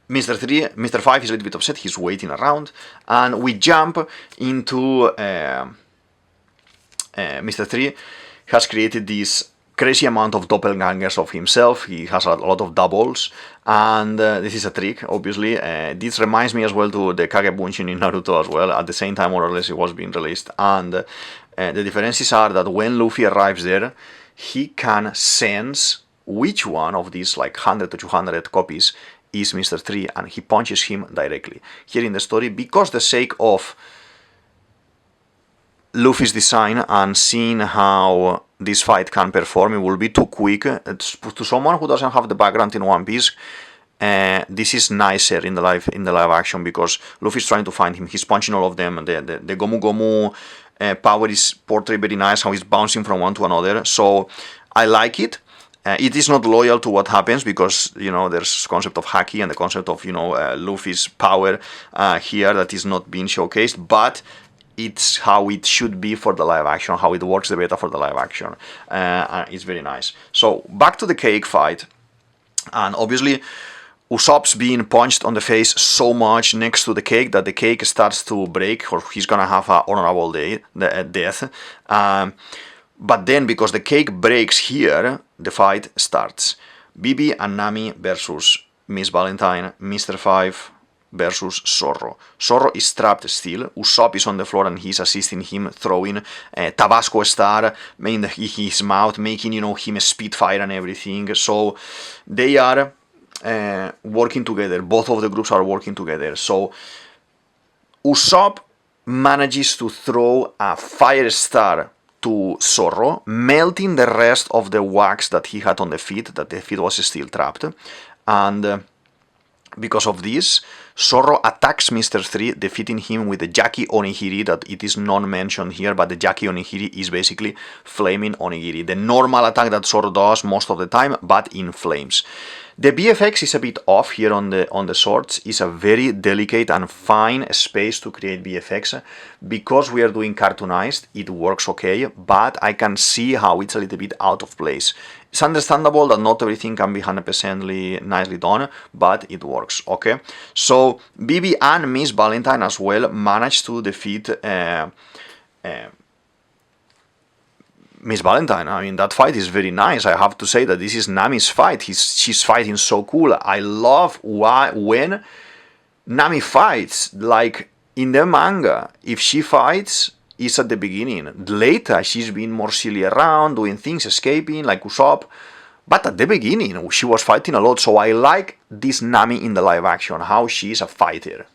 Mr. 3, Mr. 5 is a little bit upset, he's waiting around, and we jump into Mr. 3 has created this crazy amount of doppelgangers of himself. He has a lot of doubles, and this is a trick, obviously. This reminds me as well to the Kagebunshin in Naruto as well. At the same time, more or less, it was being released. And the differences are that when Luffy arrives there, he can sense which one of these like 100 to 200 copies is Mr. 3, and he punches him directly. Here in the story, because the sake of Luffy's design and seeing how this fight can perform, it will be too quick. To someone who doesn't have the background in One Piece, this is nicer in the live action, because Luffy's trying to find him. He's punching all of them. The Gomu Gomu power is portrayed very nice, how he's bouncing from one to another. So I like it. It is not loyal to what happens, because, you know, there's concept of haki and the concept of, you know, Luffy's power here that is not being showcased, but it's how it should be for the live action, how it works the beta for the live action. It's very nice. So back to the cake fight, and obviously Usopp's being punched on the face so much next to the cake that the cake starts to break, or he's gonna have an honorable death. But then, because the cake breaks here, the fight starts. Bibi and Nami versus Miss Valentine, Mr. 5 versus Zorro. Zorro is trapped still. Usopp is on the floor and he's assisting him, throwing Tabasco Star in his mouth, making, you know, him a Spitfire and everything. So they are working together. Both of the groups are working together. So Usopp manages to throw a Fire Star to Zorro, melting the rest of the wax that he had on the feet, that the feet was still trapped. And because of this, Zorro attacks Mr. 3, defeating him with the Jaki Onigiri, that it is not mentioned here, but the Jaki Onigiri is basically flaming onigiri. The normal attack that Zorro does most of the time, but in flames. The VFX is a bit off here on the swords. It's a very delicate and fine space to create VFX. Because we are doing cartoonized, it works okay, but I can see how it's a little bit out of place. It's understandable that not everything can be 100% nicely done, but it works, okay? So Bibi and Miss Valentine as well managed to defeat Miss Valentine. I mean, that fight is very nice. I have to say that this is Nami's fight. She's fighting so cool. I love when Nami fights. Like in the manga, if she fights, it's at the beginning. Later, she's been more silly around, doing things, escaping, like Usopp. But at the beginning, she was fighting a lot. So I like this Nami in the live action, how she's a fighter.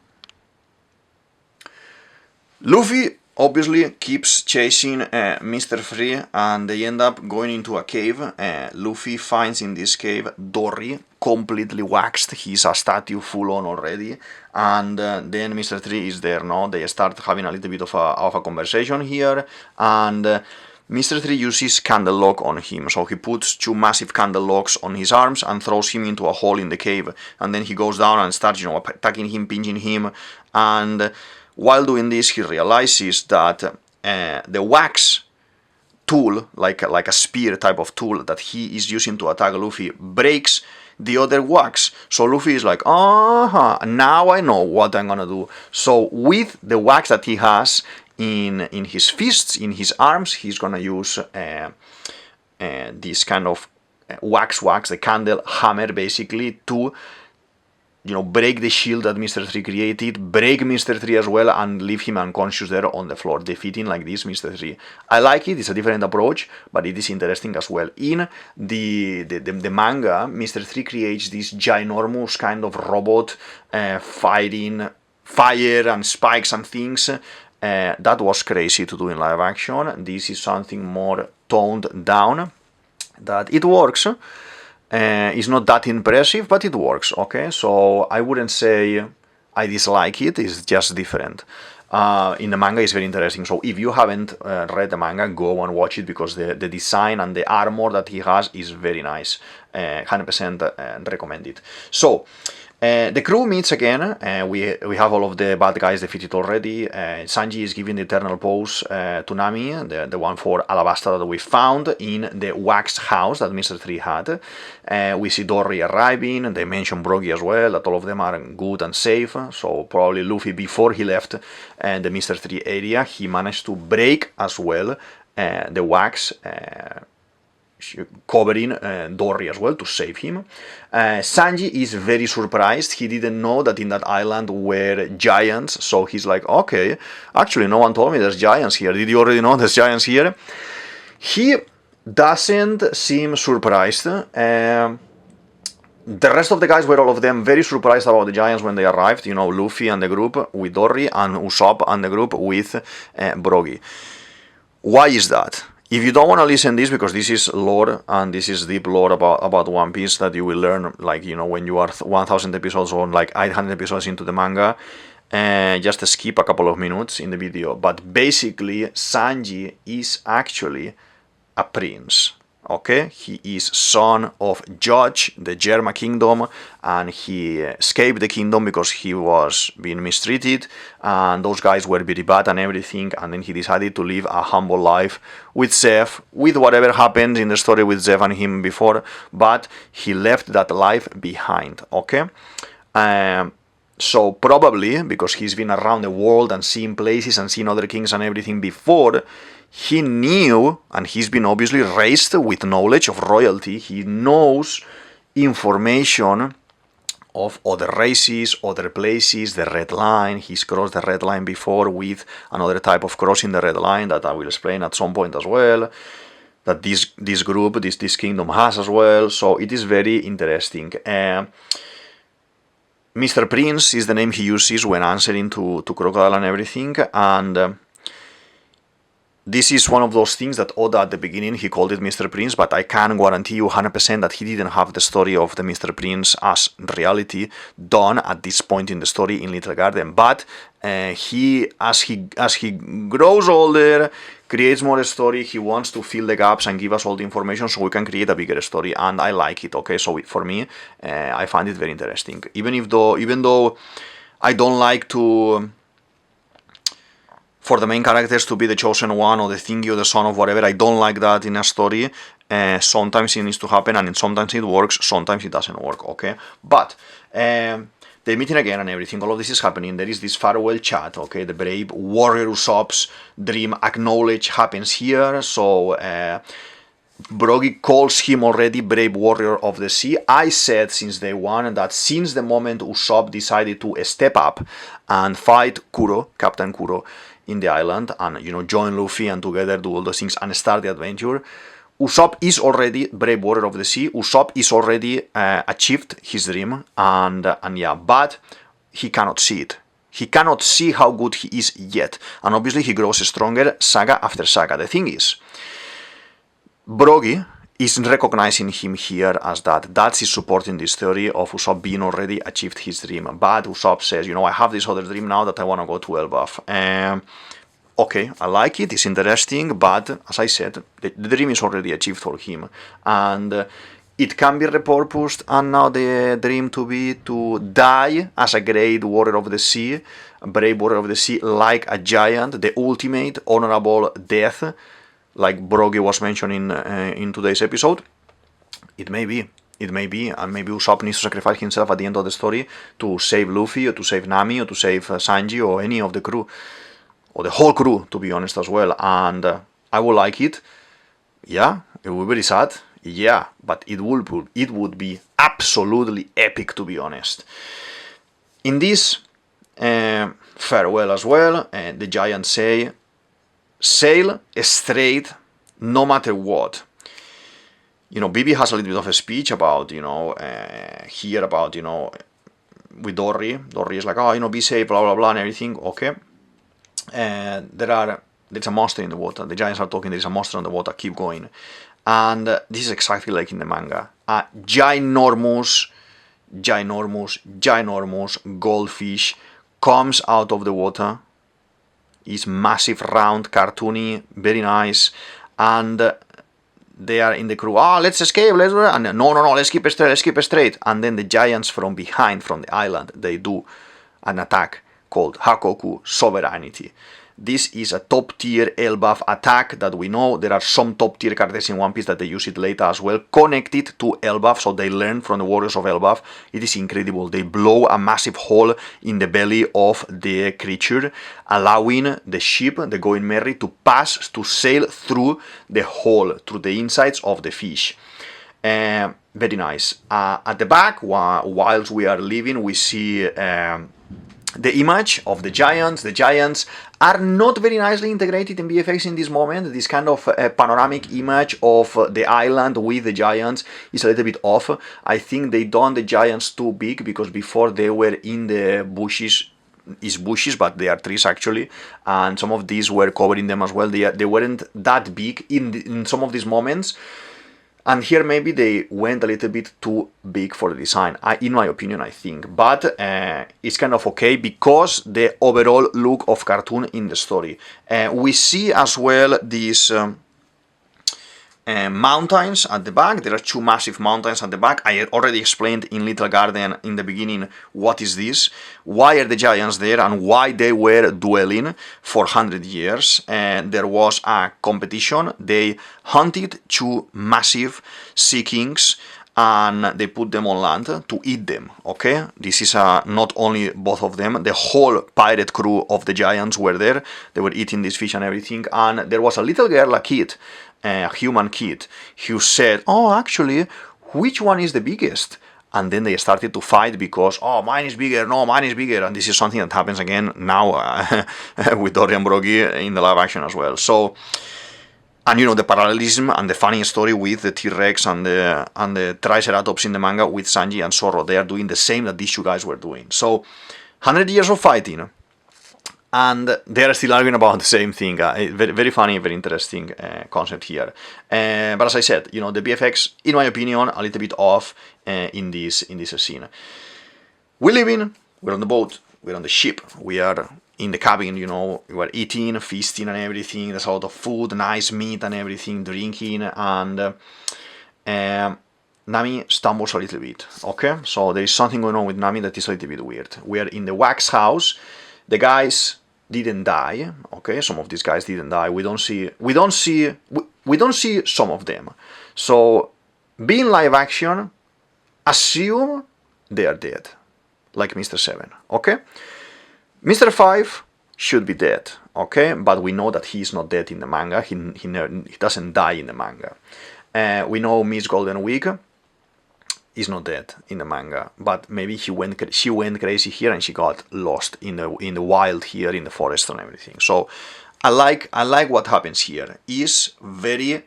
Luffy obviously keeps chasing Mr. 3, and they end up going into a cave. Luffy finds in this cave Dory, completely waxed. He's a statue full on already. And then Mr. 3 is there, no? They start having a little bit of a conversation here. And Mr. 3 uses candle lock on him. So he puts 2 massive candle locks on his arms and throws him into a hole in the cave. And then he goes down and starts, you know, attacking him, pinching him. And while doing this, he realizes that the wax tool, like a spear type of tool that he is using to attack Luffy, breaks the other wax. So Luffy is like, now I know what I'm gonna do. So with the wax that he has in his fists, in his arms, he's gonna use this kind of wax, the candle hammer, basically, to, you know, break the shield that Mr. 3 created, break Mr. 3 as well, and leave him unconscious there on the floor, defeating like this Mr. 3. I like it. It's a different approach, but it is interesting as well. In the manga, Mr. 3 creates this ginormous kind of robot fighting fire and spikes and things. That was crazy to do in live action. This is something more toned down, that it works. It's not that impressive, but it works, okay? So I wouldn't say I dislike it, it's just different. In the manga, it's very interesting. So if you haven't read the manga, go and watch it, because the design and the armor that he has is very nice. 100% recommend it. So the crew meets again. We have all of the bad guys defeated already. Sanji is giving the eternal pose to Nami, the one for Alabasta that we found in the wax house that Mr. 3 had. We see Dory arriving. They mention Brogy as well, that all of them are good and safe. So probably Luffy, before he left the Mr. 3 area, he managed to break as well the wax covering Dory as well to save him. Sanji is very surprised. He didn't know that in that island were giants, so he's like, okay, actually no one told me there's giants here. Did you already know there's giants here? He doesn't seem surprised. The rest of the guys were all of them very surprised about the giants when they arrived. You know, Luffy and the group with Dory, and Usopp and the group with Brogy. Why is that? If you don't want to listen this, because this is lore and this is deep lore about One Piece that you will learn, like, you know, when you are 1000 episodes or like 800 episodes into the manga, just skip a couple of minutes in the video. But basically, Sanji is actually a prince. Okay, he is son of Judge, the Germa kingdom, and he escaped the kingdom because he was being mistreated, and those guys were very bad and everything, and then he decided to live a humble life with Zeff, with whatever happened in the story with Zeff and him before, but he left that life behind, okay? So probably, because he's been around the world and seen places and seen other kings and everything before, he knew, and he's been obviously raised with knowledge of royalty, he knows information of other races, other places, the red line. He's crossed the red line before with another type of crossing the red line that I will explain at some point as well, that this group, this kingdom has as well, so it is very interesting. Mr. Prince is the name he uses when answering to Crocodile and everything, and this is one of those things that Oda at the beginning, he called it Mr. Prince, but I can guarantee you 100% that he didn't have the story of the Mr. Prince as reality done at this point in the story in Little Garden. But as he grows older, creates more story, he wants to fill the gaps and give us all the information so we can create a bigger story, and I like it, okay? So for me, I find it very interesting. Even though I don't like to... for the main characters to be the chosen one or the thingy or the son of whatever, I don't like that in a story. Sometimes it needs to happen, and sometimes it works, sometimes it doesn't work, okay? But they're meeting again and everything, all of this is happening. There is this farewell chat, okay? The brave warrior Usopp's dream acknowledge happens here, so Brogy calls him already Brave Warrior of the Sea. I said since day one that since the moment Usopp decided to step up and fight Kuro, Captain Kuro, in the island, and, you know, join Luffy and together do all those things and start the adventure, Usopp is already Brave Warrior of the Sea. Usopp is already achieved his dream, and yeah, but he cannot see it. He cannot see how good he is yet, and obviously he grows stronger saga after saga. The thing is, Brogy is recognizing him here as that. That's his support in this theory of Usopp being already achieved his dream. But Usopp says, you know, I have this other dream now that I want to go to Elbaf. Okay, I like it, it's interesting, but as I said, the dream is already achieved for him. And it can be repurposed, and now the dream to be to die as a great warrior of the sea, a brave warrior of the sea, like a giant, the ultimate honorable death, like Brogy was mentioning in today's episode. It may be, and maybe Usopp needs to sacrifice himself at the end of the story to save Luffy, or to save Nami, or to save Sanji, or any of the crew, or the whole crew, to be honest, as well. And I would like it. Yeah, it would be very sad. Yeah, but it would be absolutely epic, to be honest. In this farewell as well, the giants say, sail straight no matter what. You know, Bibi has a little bit of a speech about, you know, here about, you know, with Dory. Dory is like, oh, you know, be safe, blah, blah, blah, and everything. Okay. There's a monster in the water. The giants are talking, there's a monster in the water, keep going. And this is exactly like in the manga. A ginormous goldfish comes out of the water. It's massive, round, cartoony, very nice. And they are in the crew, let's escape, and no, let's keep it straight. And then the giants from behind, from the island, they do an attack called Hakoku Sovereignty. This is a top tier Elbaf attack that we know. There are some top tier characters in One Piece that they use it later as well, connected to Elbaf, so they learn from the warriors of Elbaf. It is incredible. They blow a massive hole in the belly of the creature, allowing the ship, the Going Merry, to pass, to sail through the hole, through the insides of the fish. Very nice. At the back, whilst we are leaving, we see the image of the giants. The giants are not very nicely integrated in VFX in this moment. This kind of panoramic image of the island with the giants is a little bit off. I think they done the giants too big, because before they were in the bushes, but they are trees actually, and some of these were covering them as well. They weren't that big in some of these moments. And here maybe they went a little bit too big for the design, in my opinion, I think. But it's kind of okay because the overall look of cartoon in the story. We see as well these mountains at the back. There are two massive mountains at the back. I already explained in Little Garden in the beginning what is this, why are the giants there, and why they were dueling for 100 years. And there was a competition. They hunted two massive sea kings and they put them on land to eat them, okay? This is not only both of them, the whole pirate crew of the giants were there. They were eating this fish and everything, and there was a little girl, a kid, a human kid, who said, oh, actually, which one is the biggest? And then they started to fight because, oh, mine is bigger, no, mine is bigger. And this is something that happens again now with Dorian Broggy in the live action as well. So, and you know, the parallelism and the funny story with the T-Rex and the Triceratops in the manga with Sanji and Zorro. They are doing the same that these two guys were doing. So, 100 years of fighting, and they are still arguing about the same thing. Very, very funny, very interesting concept here. But as I said, you know, the BFX, in my opinion, a little bit off in this scene. We're leaving. We're on the boat. We're on the ship. We are in the cabin. You know, we were eating, feasting, and everything. There's a lot of food, nice meat, and everything, drinking, and Nami stumbles a little bit. Okay, so there is something going on with Nami that is a little bit weird. We are in the wax house. The guys didn't die, okay? Some of these guys didn't die. We don't see some of them. So, being live action, assume they are dead, like Mr. 7, okay? Mr. 5 should be dead, okay? But we know that he's not dead in the manga. He doesn't die in the manga. We know Miss Golden Week is not dead in the manga, but maybe she went crazy here and she got lost in the wild here in the forest and everything. So I like what happens here. Is very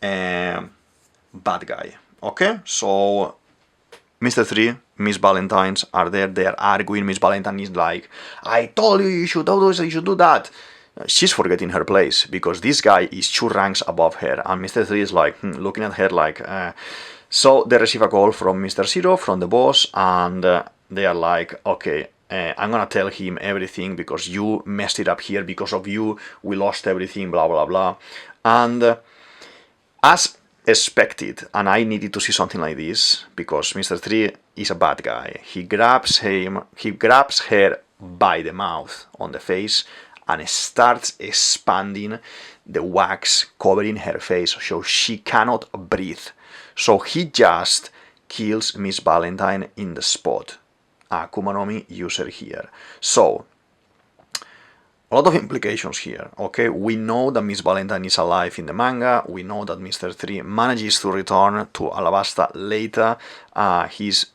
bad guy. Okay, so Mr. 3, Miss Valentines are there. They are arguing. Miss Valentine is like, I told you you should do this, you should do that. She's forgetting her place because this guy is 2 ranks above her, and Mr. 3 is like looking at her like. So they receive a call from Mr. 0, from the boss, and they are like, okay, I'm gonna tell him everything because you messed it up here, because of you, we lost everything, blah, blah, blah. And as expected, and I needed to see something like this, because Mr. 3 is a bad guy. He grabs her by the mouth on the face and starts expanding the wax covering her face so she cannot breathe. So he just kills Miss Valentine in the spot. Akuma no Mi user here. So, a lot of implications here, okay? We know that Miss Valentine is alive in the manga. We know that Mr. 3 manages to return to Alabasta later. He's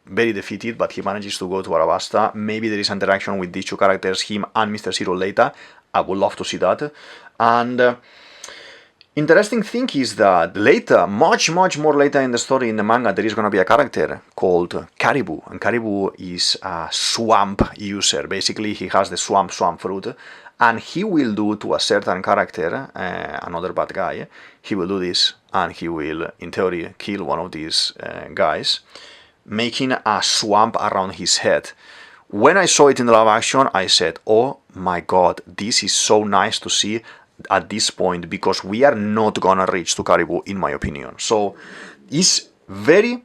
very defeated, but he manages to go to Alabasta. Maybe there is interaction with these two characters, him and Mr. 0 later. I would love to see that. And interesting thing is that later, much more later in the story in the manga, there is going to be a character called Caribou, and Caribou is a swamp user. Basically, he has the swamp fruit, and he will do to a certain character, another bad guy, he will do this, and he will, in theory, kill one of these guys, making a swamp around his head. When I saw it in the live action, I said, oh my god, this is so nice to see at this point, because we are not gonna reach to Caribou, in my opinion. So it's very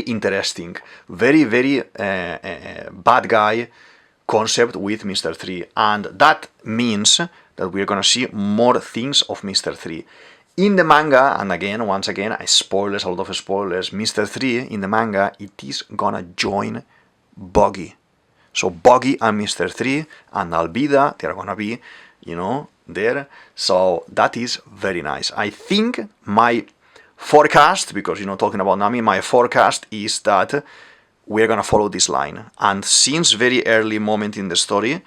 interesting, very bad guy, concept with Mr. 3, and that means that we're gonna see more things of Mr. 3. In the manga, and again, once again, spoilers, a lot of spoilers, Mr. 3 in the manga, it is gonna join Buggy. So Buggy and Mr. 3 and Alvida, they're gonna be, you know, there. So that is very nice. I think my forecast, because, you know, talking about Nami, my forecast is that we're gonna follow this line. And since very early moment in the story,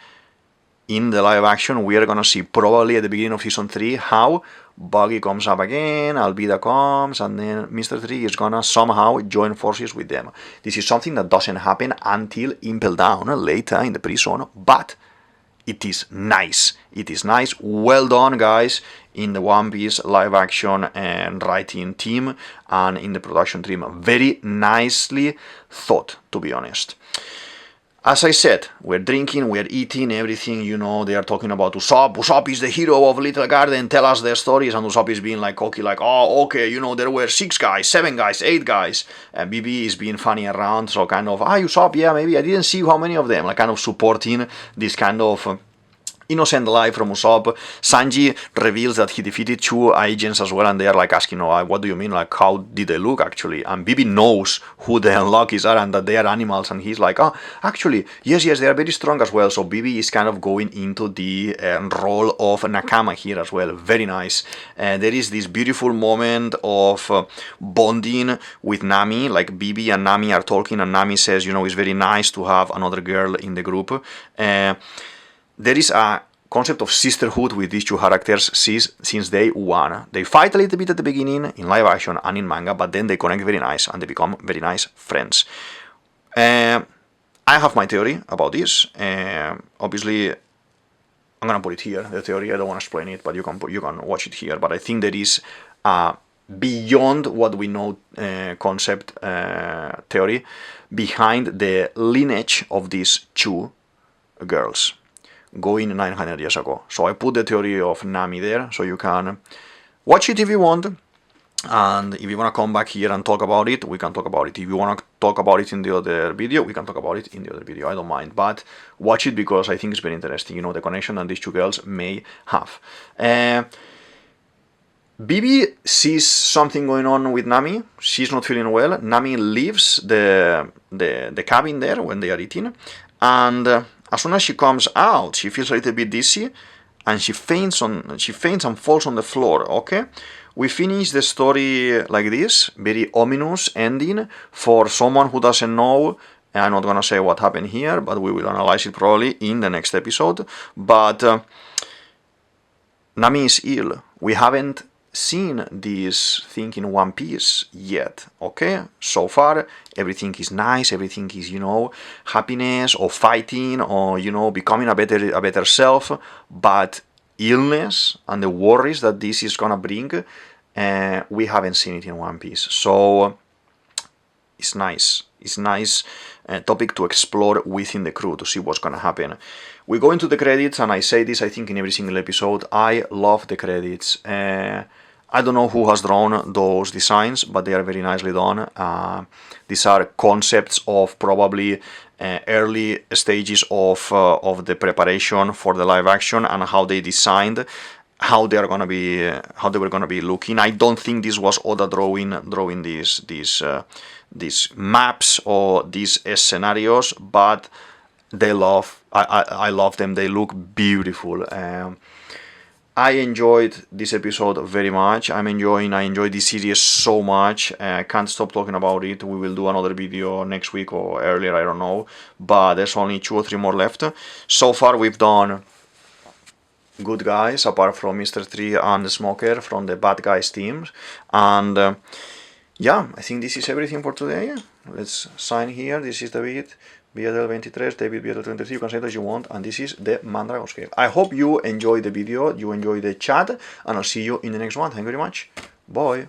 in the live action, we are gonna see probably at the beginning of season 3 how Buggy comes up again, Alvida comes, and then Mr. 3 is gonna somehow join forces with them. This is something that doesn't happen until Impel Down, later in the prison, but it is nice. It is nice. Well done, guys, in the One Piece live action and writing team and in the production team. Very nicely thought, to be honest. As I said, we're drinking, we're eating, everything, you know, they are talking about Usopp. Usopp is the hero of Little Garden, tell us their stories, and Usopp is being like cocky, like, oh, okay, you know, there were 6 guys, 7 guys, 8 guys, and BB is being funny around, so kind of, Usopp, yeah, maybe, I didn't see how many of them, like kind of supporting this kind of innocent lie from Usopp. Sanji reveals that he defeated 2 agents as well, and they are like asking, oh, what do you mean, like how did they look actually? And Bibi knows who the unlockies are and that they are animals, and he's like, oh, actually, yes, they are very strong as well. So Bibi is kind of going into the role of Nakama here as well. Very nice. There is this beautiful moment of bonding with Nami, like Bibi and Nami are talking, and Nami says, you know, it's very nice to have another girl in the group. There is a concept of sisterhood with these 2 characters since day 1. They fight a little bit at the beginning in live action and in manga, but then they connect very nice and they become very nice friends. I have my theory about this. Obviously, I'm gonna put it here. The theory, I don't want to explain it, but you can watch it here. But I think there is beyond what we know concept theory behind the lineage of these 2 girls going 900 years ago. So I put the theory of Nami there, so you can watch it if you want, and if you want to come back here and talk about it, we can talk about it. If you want to talk about it in the other video, we can talk about it in the other video. I don't mind, but watch it because I think it's very interesting, you know, the connection that these 2 girls may have. Bibi sees something going on with Nami. She's not feeling well. Nami leaves the cabin there when they are eating, and as soon as she comes out, she feels a little bit dizzy, and she faints and falls on the floor. Okay, we finish the story like this, very ominous ending for someone who doesn't know. I'm not gonna say what happened here, but we will analyze it probably in the next episode. But Nami is ill. We haven't seen this thing in One Piece yet, okay? So far, everything is nice, everything is, you know, happiness or fighting or, you know, becoming a better self, but illness and the worries that this is gonna bring, we haven't seen it in One Piece. So it's nice. It's nice topic to explore within the crew to see what's gonna happen. We go into the credits, and I say this, I think, in every single episode. I love the credits. I don't know who has drawn those designs, but they are very nicely done. These are concepts of probably early stages of the preparation for the live action and how they designed how they were gonna be looking. I don't think this was Oda drawing these maps or these scenarios, but I love them. They look beautiful. I enjoyed this episode very much. I enjoy this series so much. I can't stop talking about it. We will do another video next week or earlier, I don't know. But there's only 2 or 3 more left. So far we've done good guys, apart from Mr. 3 and the Smoker from the bad guys teams. And yeah, I think this is everything for today. Let's sign here. This is DavidViadel23, DavidViadel23, you can say it as you want, and this is the Mandragon scale. I hope you enjoyed the video, you enjoyed the chat, and I'll see you in the next one. Thank you very much. Bye.